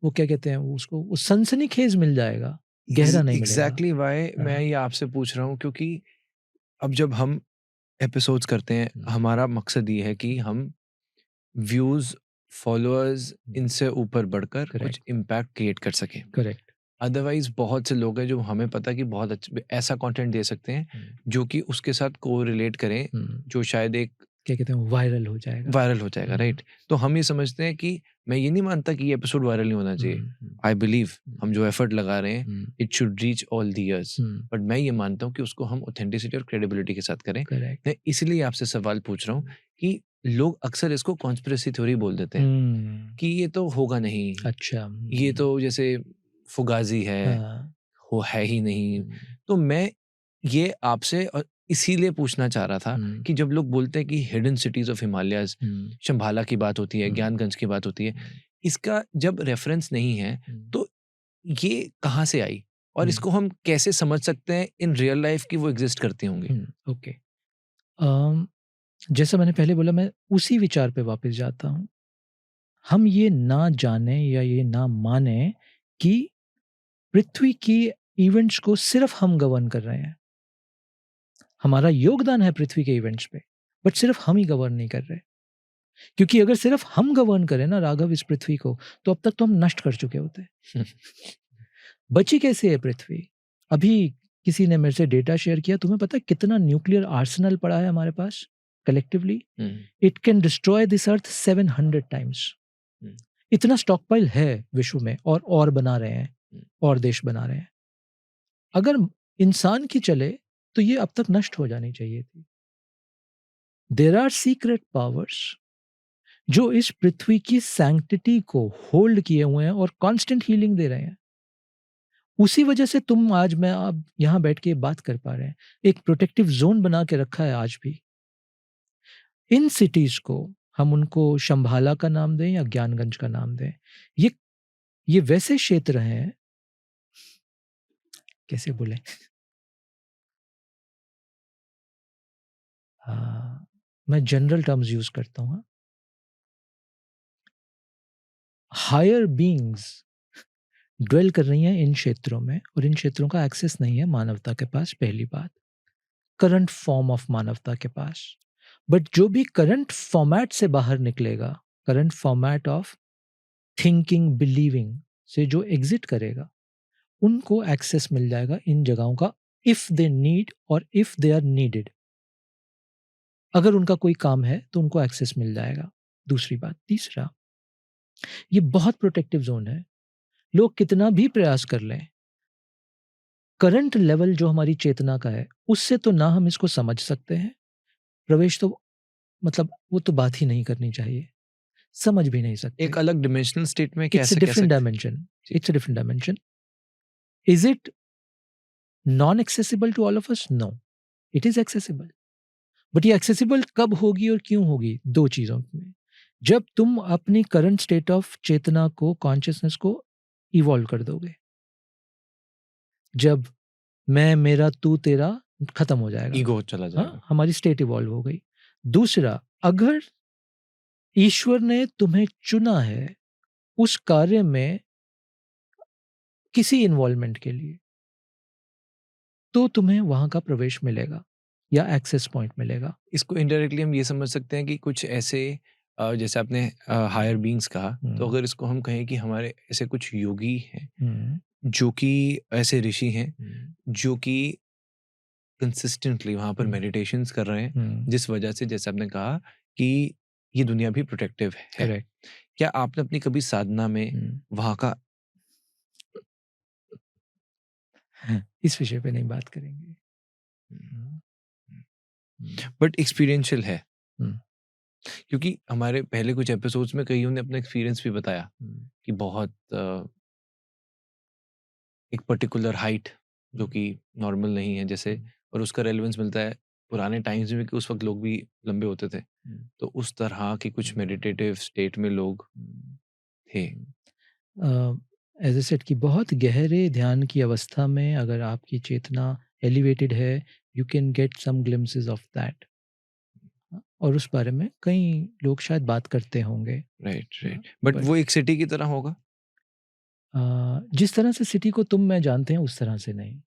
वो क्या कहते हैं उसको, वो सनसनीखेज मिल जाएगा, गहरा नहीं मिलेगा। एग्जैक्टली वाई हाँ। मैं ये आपसे पूछ रहा हूँ, क्योंकि अब जब हम एपिसोड्स करते हैं, हमारा मकसद ये है कि हम व्यूज, फॉलोअर्स, इनसे ऊपर बढ़कर कुछ करेक्ट, इम्पैक्ट क्रिएट कर सकें। करेक्ट। अदरवाइज बहुत से लोग हैं जो हमें पता कि बहुत अच्छा ऐसा कंटेंट दे सकते हैं जो कि उसके साथ को रिलेट करें, जो शायद एक क्या कहते हैं, वायरल हो जाएगा। वायरल हो जाएगा, राइट? तो हम ये समझते हैं कि मैं ये नहीं मानता कि ये एपिसोड वायरल नहीं होना चाहिए। आई बिलीव हम जो एफर्ट लगा रहे हैं it should reach all the years, but मैं ये मानता हूँ कि उसको हम ऑथेंटिसिटी और क्रेडिबिलिटी के साथ करें। करेक्ट। मैं इसलिए आपसे सवाल पूछ रहा हूँ कि लोग अक्सर इसको कॉन्स्पिरेसी थ्योरी बोल देते हैं कि ये तो होगा नहीं, अच्छा। ये तो जैसे फुगाजी है, हाँ। वो है ही नहीं। तो मैं ये आपसे इसीलिए पूछना चाह रहा था कि जब लोग बोलते हैं कि hidden cities of Himalayas, Shambhala की बात होती है, ज्ञानगंज की बात होती है, इसका जब रेफरेंस नहीं है तो ये कहाँ से आई और इसको हम कैसे समझ सकते हैं इन रियल लाइफ की वो एग्जिस्ट करती होंगी? ओके। जैसा मैंने पहले बोला, मैं उसी विचार पे वापस जाता हूँ। हम ये ना जाने या ये ना माने कि पृथ्वी की इवेंट्स को सिर्फ हम गवर्न कर रहे हैं। हमारा योगदान है पृथ्वी के इवेंट्स पे, बट सिर्फ हम ही गवर्न नहीं कर रहे। क्योंकि अगर सिर्फ हम गवर्न करें ना राघव इस पृथ्वी को, तो अब तक तो हम नष्ट कर चुके होते। बची कैसे है पृथ्वी? अभी किसी ने मेरे से डेटा शेयर किया, तुम्हें पता है कितना न्यूक्लियर आर्सेनल पड़ा है हमारे पास collectively? It can destroy this earth 700 times. इतना स्टॉकपाइल है विश्व में, और बना रहे हैं, और देश बना रहे हैं। अगर इंसान की चले तो ये अब तक नष्ट हो जानी चाहिए थी। देयर आर सीक्रेट पावर्स जो इस पृथ्वी की सैंक्टिटी को होल्ड किए हुए हैं और कांस्टेंट हीलिंग दे रहे हैं। उसी वजह से तुम आज मैं अब यहाँ बैठ के बात कर पा रहे हैं। एक प्रोटेक्टिव जोन बना के रखा है आज भी। इन सिटीज को हम उनको शंभाला का नाम दें या ज्ञानगंज का नाम दें, ये वैसे क्षेत्र हैं, कैसे बोले, मैं जनरल टर्म्स यूज करता हूँ। हायर बीइंग्स ड्वेल कर रही हैं इन क्षेत्रों में, और इन क्षेत्रों का एक्सेस नहीं है मानवता के पास। पहली बात, करंट फॉर्म ऑफ मानवता के पास। बट जो भी करंट फॉर्मेट से बाहर निकलेगा, current format of thinking believing से जो एग्जिट करेगा, उनको एक्सेस मिल जाएगा इन जगहों का, इफ दे नीड और इफ दे आर नीडेड। अगर उनका कोई काम है तो उनको एक्सेस मिल जाएगा। दूसरी बात, तीसरा, ये बहुत प्रोटेक्टिव जोन है। लोग कितना भी प्रयास कर लें, करंट लेवल जो हमारी चेतना का है, उससे तो ना हम इसको समझ सकते हैं। प्रवेश तो मतलब वो तो बात ही नहीं करनी चाहिए, समझ भी नहीं सकते। एक अलग डिमेंशनल स्टेट में इट्स कैसे a different dimension. It's a different dimension. Is it non accessible to all of us? No, it is accessible. But ये एक्सेसिबल कब होगी और क्यों होगी? दो चीजों में। जब तुम अपनी करंट स्टेट ऑफ चेतना को, कॉन्शियसनेस को इवॉल्व कर दोगे, जब मैं, मेरा, तू, तेरा खत्म हो जाएगा, ईगो चला जाएगा। हाँ, हमारी स्टेट इवॉल्व हो गई। दूसरा, अगर ईश्वर ने तुम्हें चुना है उस कार्य में किसी इन्वॉल्वमेंट के लिए, तो तुम्हें वहां का प्रवेश मिलेगा या एक्सेस पॉइंट मिलेगा। इसको इनडायरेक्टली हम ये समझ सकते हैं कि कुछ ऐसे जैसे आपने हायर बीइंग्स कहा, तो अगर इसको हम कहें कि हमारे ऐसे कुछ योगी हैं जो कि ऐसे ऋषि हैं जो कि कंसिस्टेंटली वहां पर मेडिटेशंस कर रहे हैं, जिस वजह से जैसे आपने कहा कि ये दुनिया भी प्रोटेक्टिव है। करेक्ट। क्या आपने अपनी कभी साधना में वहां का इस विषय पे नहीं बात करेंगे। बट एक्सपीरियंशियल है? हम्म। क्योंकि हमारे पहले कुछ एपिसोड्स में कईयों ने अपना एक्सपीरियंस भी बताया कि बहुत एक पर्टिकुलर हाइट जो कि नॉर्मल नहीं है जैसे, और उसका रेलेवेंस मिलता है पुराने टाइम्स में कि उस वक्त लोग भी लंबे होते थे, तो उस तरह के कुछ मेडिटेटिव स्टेट में लोग थे। एज ए सेट की बहुत गहरे ध्यान की अवस्था में अगर आपकी चेतना एलिवेटेड है, you can get some glimpses of that, और उस बारे में कई लोग शायद बात करते होंगे। राइट। बट वो एक सिटी की तरह होगा? जिस तरह से सिटी को तुम मैं जानते हैं उस तरह से नहीं।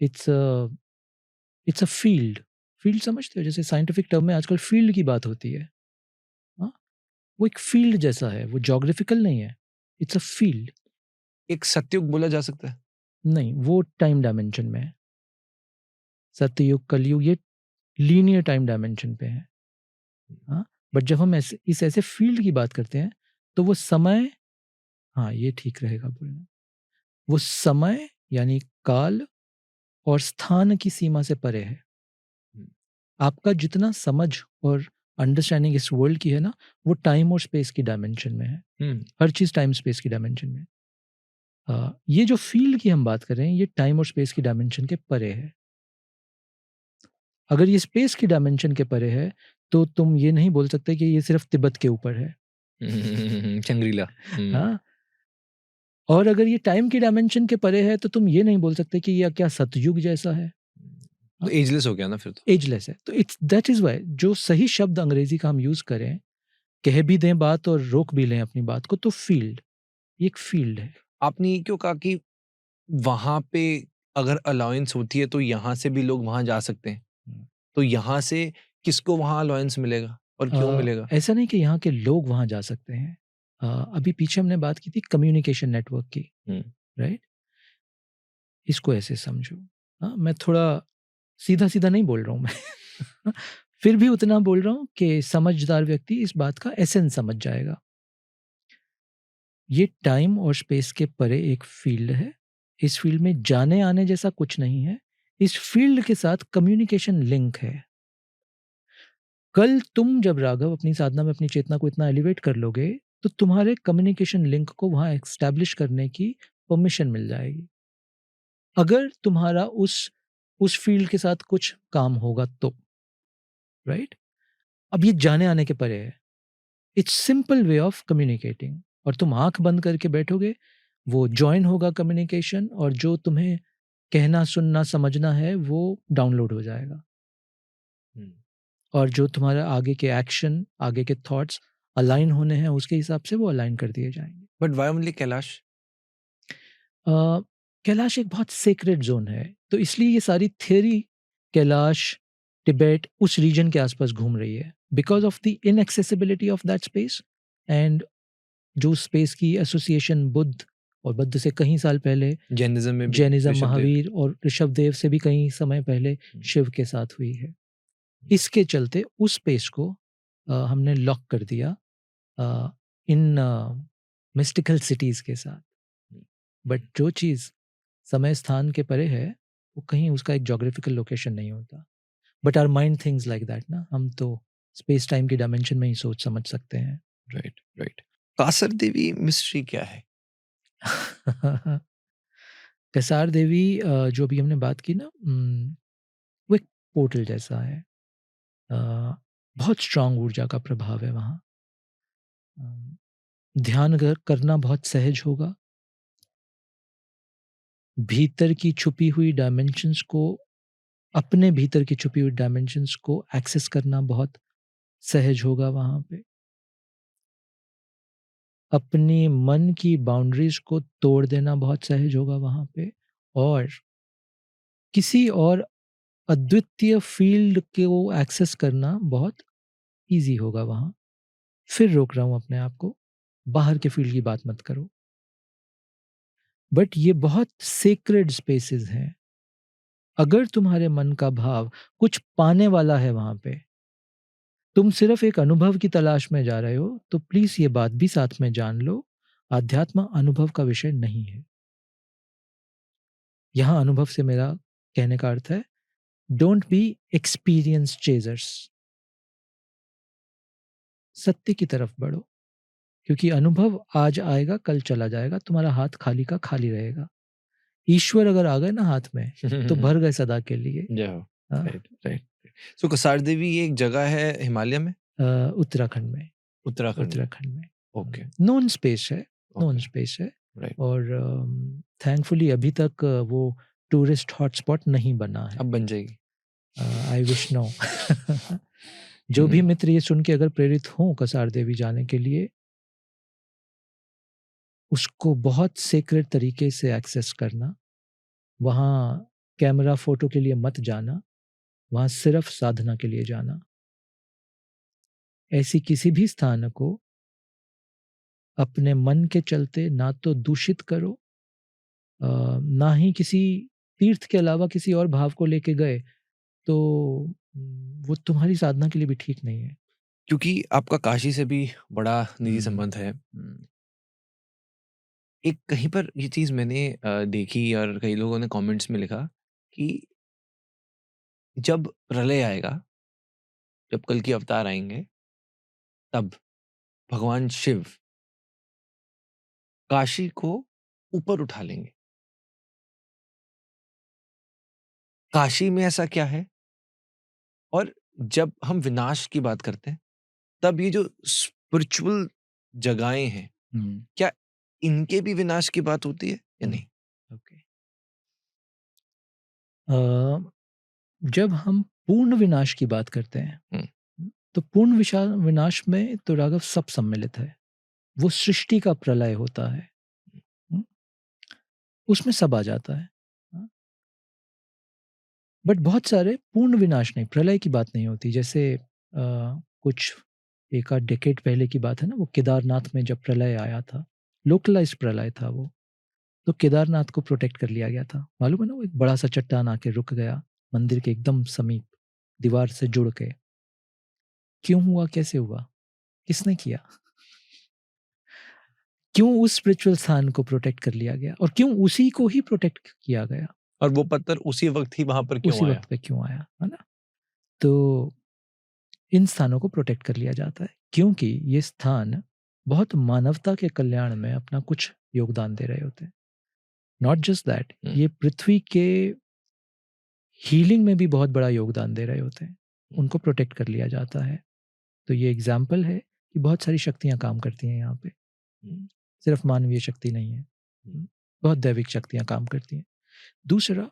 इट्स अ फील्ड समझते हो? जैसे साइंटिफिक टर्म में आजकल फील्ड की बात होती है, हाँ? वो एक फील्ड जैसा है, वो ज्योग्राफिकल नहीं है, इट्स अ फील्ड। एक सतयुग बोला जा सकता है? नहीं, वो टाइम डायमेंशन में है। सत्ययुग, कलयुग, ये लीनियर टाइम डायमेंशन पे है, हाँ? बट जब हम ऐसे फील्ड की बात करते हैं, तो वो समय, हाँ ये ठीक रहेगा बोलना, वो समय यानी काल और स्थान की सीमा से परे है। आपका जितना समझ और अंडरस्टैंडिंग इस वर्ल्ड की है ना, वो टाइम और स्पेस की डायमेंशन में है। हर चीज टाइम स्पेस की डायमेंशन में। ये जो फील्ड की हम बात कर रहे हैं, ये टाइम और स्पेस की डायमेंशन के परे है। अगर ये स्पेस की डायमेंशन के परे है, तो तुम ये नहीं बोल सकते कि ये सिर्फ तिब्बत के ऊपर है। चंग्रीला। हाँ, और अगर ये टाइम की डायमेंशन के परे है, तो तुम ये नहीं बोल सकते कि यह क्या सतयुग जैसा है। तो एजलेस हो गया ना फिर तो। एजलेस है। तो इट्स दैट इज वाई जो सही शब्द अंग्रेजी का हम यूज करें, कह भी दें बात और रोक भी लें अपनी बात को, तो फील्ड, ये एक फील्ड है। आपने ये क्यों कहा कि वहां पे अगर अलाउंस होती है तो यहाँ से भी लोग वहां जा सकते हैं, तो यहाँ से किसको वहां अलाउंस मिलेगा और क्यों मिलेगा? ऐसा नहीं कि यहाँ के लोग वहाँ जा सकते हैं। अभी पीछे हमने बात की थी कम्युनिकेशन नेटवर्क की, राइट? इसको ऐसे समझो। मैं थोड़ा सीधा-सीधा नहीं बोल रहा हूँ मैं। फिर भी उतना बोल रहा हूँ कि समझदार व्यक्ति इस बात का एसेंस समझ जाएगा। ये टाइम और स्पेस के परे एक फील्ड है। इस फील्ड में जाने-आने जैसा कुछ नहीं है। इस फील्ड के साथ कम्युनिकेशन लिंक है। कल तुम जब राघव अपनी साधना में अपनी चेतना को इतना एलिवेट कर लोगे, तो तुम्हारे कम्युनिकेशन लिंक को वहाँ एस्टैब्लिश करने की परमिशन मिल जाएगी। अगर तुम्हारा उस फील्ड के साथ कुछ काम होगा तो, राइट? अब ये जाने-आने के परे है। It's simple way of communicating, और तुम आँख बंद करके बैठोगे, वो जॉइन होगा कम्युनिकेशन, और जो तुम्हें कहना, सुनना, समझना है वो डाउनलोड हो जाएगा। और जो तुम्हारा आगे के एक्शन, आगे के थॉट्स अलाइन होने हैं, उसके हिसाब से वो अलाइन कर दिए जाएंगे। But why only Kailash? Kailash एक बहुत सेक्रेड जोन है, तो इसलिए ये सारी थियरी कैलाश, तिब्बत, उस रीजन के आसपास घूम रही है, because of the inaccessibility of that space. And जो स्पेस की एसोसिएशन बुद्ध, और बुद्ध से कई साल पहले जैनिज्म में भी जैनिज्म, ऋषभ देव। महावीर और ऋषभ देव से भी कई समय पहले शिव के साथ हुई है। इसके चलते उस स्पेस को हमने लॉक कर दिया इन मिस्टिकल सिटीज के साथ। बट जो चीज़ समय स्थान के परे है, वो कहीं उसका एक जोग्राफिकल लोकेशन नहीं होता। But our mind things like that ना, हम तो स्पेस टाइम की डायमेंशन में ही सोच समझ सकते हैं। Right, right. Kasar Devi mystery क्या है? कसार देवी जो अभी हमने बात की ना, वो एक पोर्टल जैसा है। बहुत स्ट्रांग ऊर्जा का प्रभाव है वहाँ। ध्यान करना बहुत सहज होगा। भीतर की छुपी हुई डायमेंशंस को, अपने भीतर की छुपी हुई डायमेंशंस को एक्सेस करना बहुत सहज होगा वहाँ पे। अपनी मन की बाउंड्रीज को तोड़ देना बहुत सहज होगा वहाँ पे, और किसी और अद्वितीय फील्ड को एक्सेस करना बहुत ईज़ी होगा वहाँ। फिर रोक रहा हूँ अपने आप को, बाहर के फील्ड की बात मत करो। बट ये बहुत सेक्रेड स्पेसेस हैं। अगर तुम्हारे मन का भाव कुछ पाने वाला है वहाँ पे, तुम सिर्फ एक अनुभव की तलाश में जा रहे हो, तो प्लीज़ ये बात भी साथ में जान लो, अध्यात्म अनुभव का विषय नहीं है। यहाँ अनुभव से मेरा कहने का अर्थ है, डोंट बी एक्सपीरियंस चेजर्स। सत्य की तरफ बढ़ो, क्योंकि अनुभव आज आएगा, कल चला जाएगा, तुम्हारा हाथ खाली का खाली रहेगा। ईश्वर अगर आ गए ना हाथ में, तो भर गए सदा के लिए। जय हो। हाँ, राइट, राइट। सो कसार देवी ये एक जगह है हिमालय में? उत्तराखंड में। उत्तराखंड में। उत्तराखंड में ओके, नॉन स्पेस है, नॉन ओके, स्पेस है। राइट। और थैंकफुली अभी तक वो टूरिस्ट हॉटस्पॉट नहीं बना है। अब बन जाएगी। I wish no. जो भी मित्र ये सुन के अगर प्रेरित हों कसार देवी जाने के लिए, उसको बहुत सेक्रेट तरीके से एक्सेस करना। वहाँ कैमरा फोटो के लिए मत जाना, वहाँ सिर्फ साधना के लिए जाना। ऐसी किसी भी स्थान को अपने मन के चलते ना तो दूषित करो, ना ही किसी तीर्थ के अलावा किसी और भाव को लेके गए, तो वो तुम्हारी साधना के लिए भी ठीक नहीं है। क्योंकि आपका काशी से भी बड़ा निजी संबंध है। एक कहीं पर ये चीज़ मैंने देखी और कई लोगों ने कमेंट्स में लिखा कि जब प्रलय आएगा, जब कल की अवतार आएँगे, तब भगवान शिव काशी को ऊपर उठा लेंगे। काशी में ऐसा क्या है? और जब हम विनाश की बात करते हैं, तब ये जो स्पिरिचुअल जगहें हैं, क्या इनके भी विनाश की बात होती है या नहीं? ओके। जब हम पूर्ण विनाश की बात करते हैं, तो पूर्ण विनाश में तो राघव सब सम्मिलित है। वो सृष्टि का प्रलय होता है। उसमें सब आ जाता है। बट बहुत सारे पूर्ण विनाश नहीं, प्रलय की बात नहीं होती। जैसे कुछ एक आध डेकेड पहले की बात है ना, वो केदारनाथ में जब प्रलय आया था, लोकलाइज्ड प्रलय था वो, तो केदारनाथ को प्रोटेक्ट कर लिया गया था। मालूम है ना, वो एक बड़ा सा चट्टान आके रुक गया मंदिर के एकदम समीप, दीवार से जुड़ के। क्यों हुआ, कैसे हुआ, किसने किया? क्यों उस स्पिरिचुअल स्थान को प्रोटेक्ट कर लिया गया, और क्यों उसी को ही प्रोटेक्ट किया गया, और वो पत्थर उसी वक्त ही वहां पर क्यों उसी आया? वक्त पे क्यों आया, है ना? तो इन स्थानों को प्रोटेक्ट कर लिया जाता है क्योंकि ये स्थान बहुत मानवता के कल्याण में अपना कुछ योगदान दे रहे होते हैं। नॉट जस्ट दैट, ये पृथ्वी के हीलिंग में भी बहुत बड़ा योगदान दे रहे होते हैं। उनको प्रोटेक्ट कर लिया जाता है। तो ये एग्जाम्पल है कि बहुत सारी शक्तियां काम करती हैं यहाँ पे, सिर्फ मानवीय शक्ति नहीं है, बहुत दैविक शक्तियां काम करती हैं। दूसरा,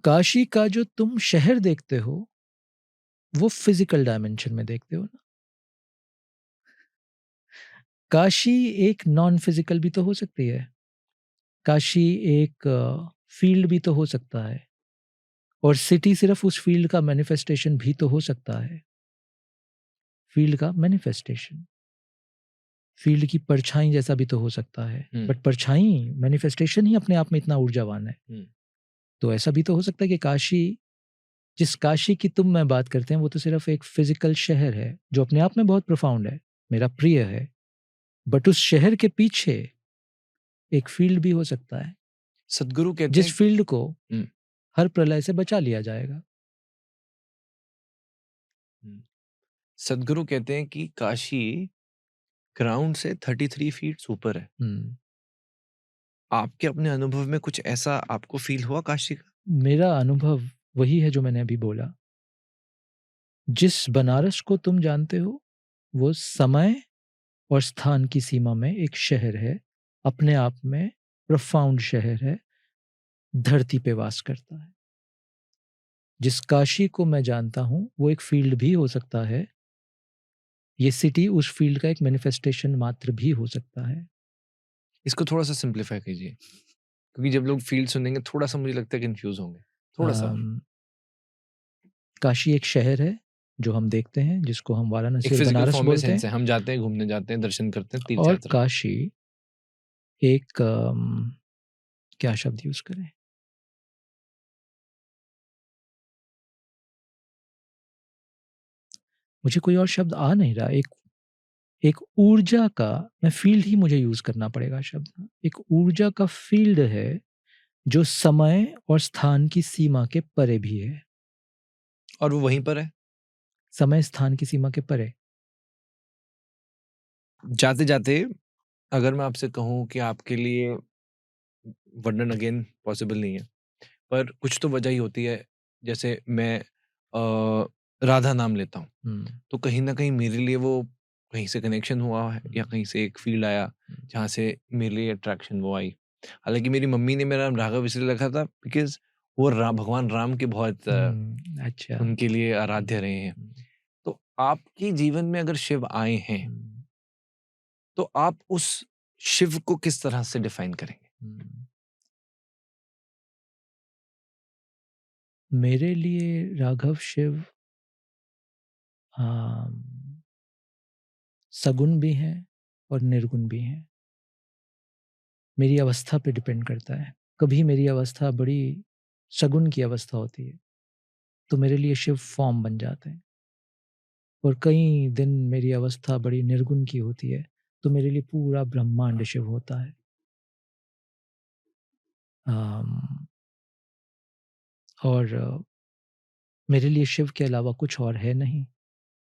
काशी का जो तुम शहर देखते हो, वो फिजिकल डायमेंशन में देखते हो ना। काशी एक नॉन फिजिकल भी तो हो सकती है। काशी एक फील्ड भी तो हो सकता है, और सिटी सिर्फ उस फील्ड का मैनिफेस्टेशन भी तो हो सकता है। फील्ड का मैनिफेस्टेशन, फील्ड की परछाई जैसा भी तो हो सकता है। बट परछाई मैनिफेस्टेशन ही अपने आप में इतना ऊर्जावान है। तो ऐसा भी तो हो सकता है कि काशी, जिस काशी की तुम मैं बात करते हैं, वो तो सिर्फ एक फिजिकल शहर है जो अपने आप में बहुत प्रोफाउंड है, मेरा प्रिय है। बट उस शहर के पीछे एक फील्ड भी हो सकता है, सदगुरु कहते जिस हैं, फील्ड को हर प्रलय से बचा लिया जाएगा। सदगुरु कहते हैं कि काशी ग्राउंड से 33 फीट ऊपर है। आपके अपने अनुभव में कुछ ऐसा आपको फील हुआ काशी का? मेरा अनुभव वही है जो मैंने अभी बोला। जिस बनारस को तुम जानते हो, वो समय और स्थान की सीमा में एक शहर है, अपने आप में प्रोफाउंड शहर है, धरती पे वास करता है। जिस काशी को मैं जानता हूं, वो एक फील्ड भी हो सकता है। ये सिटी उस फील्ड का एक मैनिफेस्टेशन मात्र भी हो सकता है। इसको थोड़ा सा सिंप्लीफाई कीजिए, क्योंकि जब लोग फील्ड सुनेंगे थोड़ा सा मुझे लगता है कंफ्यूज होंगे थोड़ा सा। काशी एक शहर है जो हम देखते हैं, जिसको हम एक वाराणसी और फिजिकल बनारस फॉर्म में बोलते सेंस है, हैं। हम जाते हैं, घूमने जाते हैं, दर्शन करते हैं, तीर्थ और यात्रा। काशी एक क्या शब्द यूज करें, मुझे कोई और शब्द आ नहीं रहा। एक ऊर्जा का, मैं फील्ड ही मुझे यूज करना पड़ेगा शब्द। एक ऊर्जा का फील्ड है जो समय और स्थान की सीमा के परे भी है। और वो वहीं पर है, समय स्थान की सीमा के परे। जाते जाते अगर मैं आपसे कहूं कि आपके लिए वर्णन अगेन पॉसिबल नहीं है, पर कुछ तो वजह ही होती है। जैसे मैं राधा नाम लेता हूँ, तो कहीं ना कहीं मेरे लिए वो कहीं से कनेक्शन हुआ है, या कहीं से एक फील्ड आया जहाँ से मेरे लिए अट्रैक्शन वो आई। हालांकि मेरी मम्मी ने मेरा नाम राघव इसलिए रखा था बिकॉज वो भगवान राम के बहुत अच्छा। उनके लिए आराध्य रहे हैं। तो आपके जीवन में अगर शिव आए हैं, तो आप उस शिव को किस तरह से डिफाइन करेंगे? मेरे लिए राघव शिव सगुण भी हैं और निर्गुण भी हैं। मेरी अवस्था पे डिपेंड करता है। कभी मेरी अवस्था बड़ी सगुण की अवस्था होती है, तो मेरे लिए शिव फॉर्म बन जाते हैं। और कई दिन मेरी अवस्था बड़ी निर्गुण की होती है, तो मेरे लिए पूरा ब्रह्मांड शिव होता है। और मेरे लिए शिव के अलावा कुछ और है नहीं।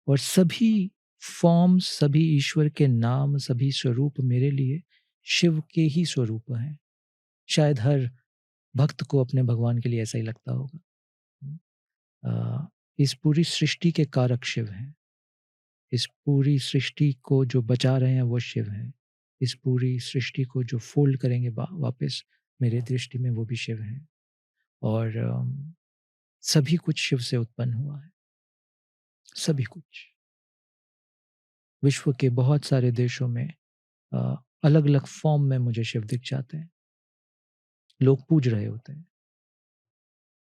और सभी फॉर्म्स, सभी ईश्वर के नाम, सभी स्वरूप मेरे लिए शिव के ही स्वरूप हैं। शायद हर भक्त को अपने भगवान के लिए ऐसा ही लगता होगा। इस पूरी सृष्टि के कारक शिव हैं। इस पूरी सृष्टि को जो बचा रहे हैं वो शिव हैं। इस पूरी सृष्टि को जो फोल्ड करेंगे वापस, मेरे दृष्टि में वो भी शिव हैं। और सभी कुछ शिव से उत्पन्न हुआ है, सभी कुछ। विश्व के बहुत सारे देशों में अलग अलग फॉर्म में मुझे शिव दिख जाते हैं, लोग पूज रहे होते हैं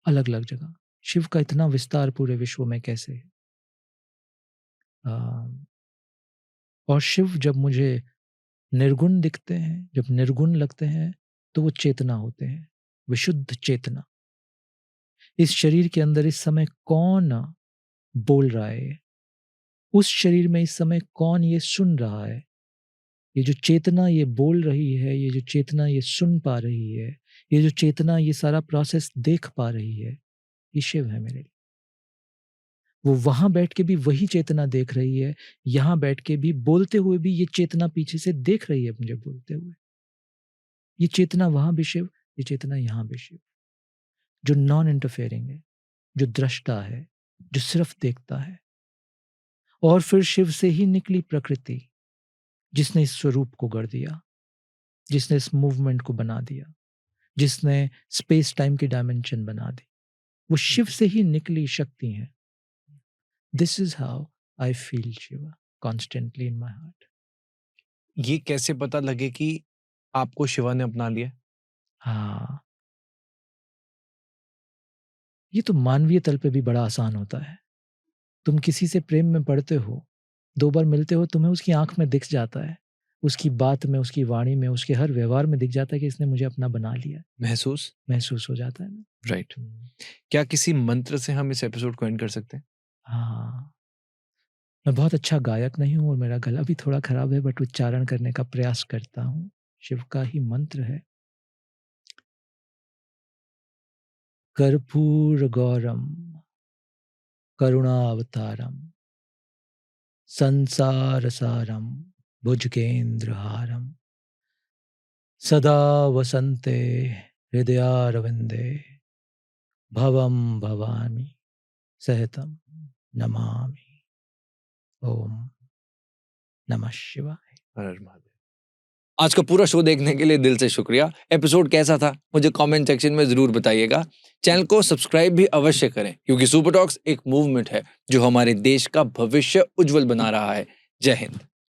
अलग अलग जगह। शिव का इतना विस्तार पूरे विश्व में कैसे है? और शिव जब मुझे निर्गुण दिखते हैं, जब निर्गुण लगते हैं, तो वो चेतना होते हैं, विशुद्ध चेतना। इस शरीर के अंदर इस समय कौन बोल रहा है, उस शरीर में इस समय कौन ये सुन रहा है, ये जो चेतना ये बोल रही है, ये जो चेतना ये सुन पा रही है, ये जो चेतना ये सारा प्रोसेस देख पा रही है, ये शिव है मेरे लिए। वो वहां बैठ के भी वही चेतना देख रही है, यहां बैठ के भी बोलते हुए भी ये चेतना पीछे से देख रही है मुझे बोलते हुए। ये चेतना वहां भी शिव, ये चेतना यहां भी शिव, जो नॉन इंटरफेयरिंग है, जो दृष्टा है, जो सिर्फ देखता है। और फिर शिव से ही निकली प्रकृति, जिसने इस स्वरूप को गढ़ दिया, जिसने इस मूवमेंट को बना दिया, जिसने स्पेस टाइम की डायमेंशन बना दी। वो शिव से ही निकली शक्ति है। This is how I feel Shiva constantly in my heart. ये कैसे पता लगे कि आपको शिवा ने अपना लिया? हाँ, ये तो मानवीय तल पे भी बड़ा आसान होता है। तुम किसी से प्रेम में पड़ते हो, 2 बार मिलते हो, तुम्हें उसकी आंख में दिख जाता है, उसकी बात में, उसकी वाणी में, उसके हर व्यवहार में दिख जाता है कि इसने मुझे अपना बना लिया। महसूस हो जाता है ना। राइट। क्या किसी मंत्र से हम इस एपिसोड को एंड कर सकते हैं? हाँ, मैं बहुत अच्छा गायक नहीं हूँ और मेरा गला भी थोड़ा खराब है, बट उच्चारण करने का प्रयास करता हूँ। शिव का ही मंत्र है। कर्पूर गौरम करुणावतारम संसार सारम भुजगेंद्रहारम सदा वसन्ते हृदयारविंदे भवम भवामी सहितम नमामि। ओम नमः शिवाय। हर हर महादेव। आज का पूरा शो देखने के लिए दिल से शुक्रिया। एपिसोड कैसा था मुझे कमेंट सेक्शन में जरूर बताइएगा। चैनल को सब्सक्राइब भी अवश्य करें, क्योंकि सुपर टॉक्स एक मूवमेंट है जो हमारे देश का भविष्य उज्जवल बना रहा है। जय हिंद।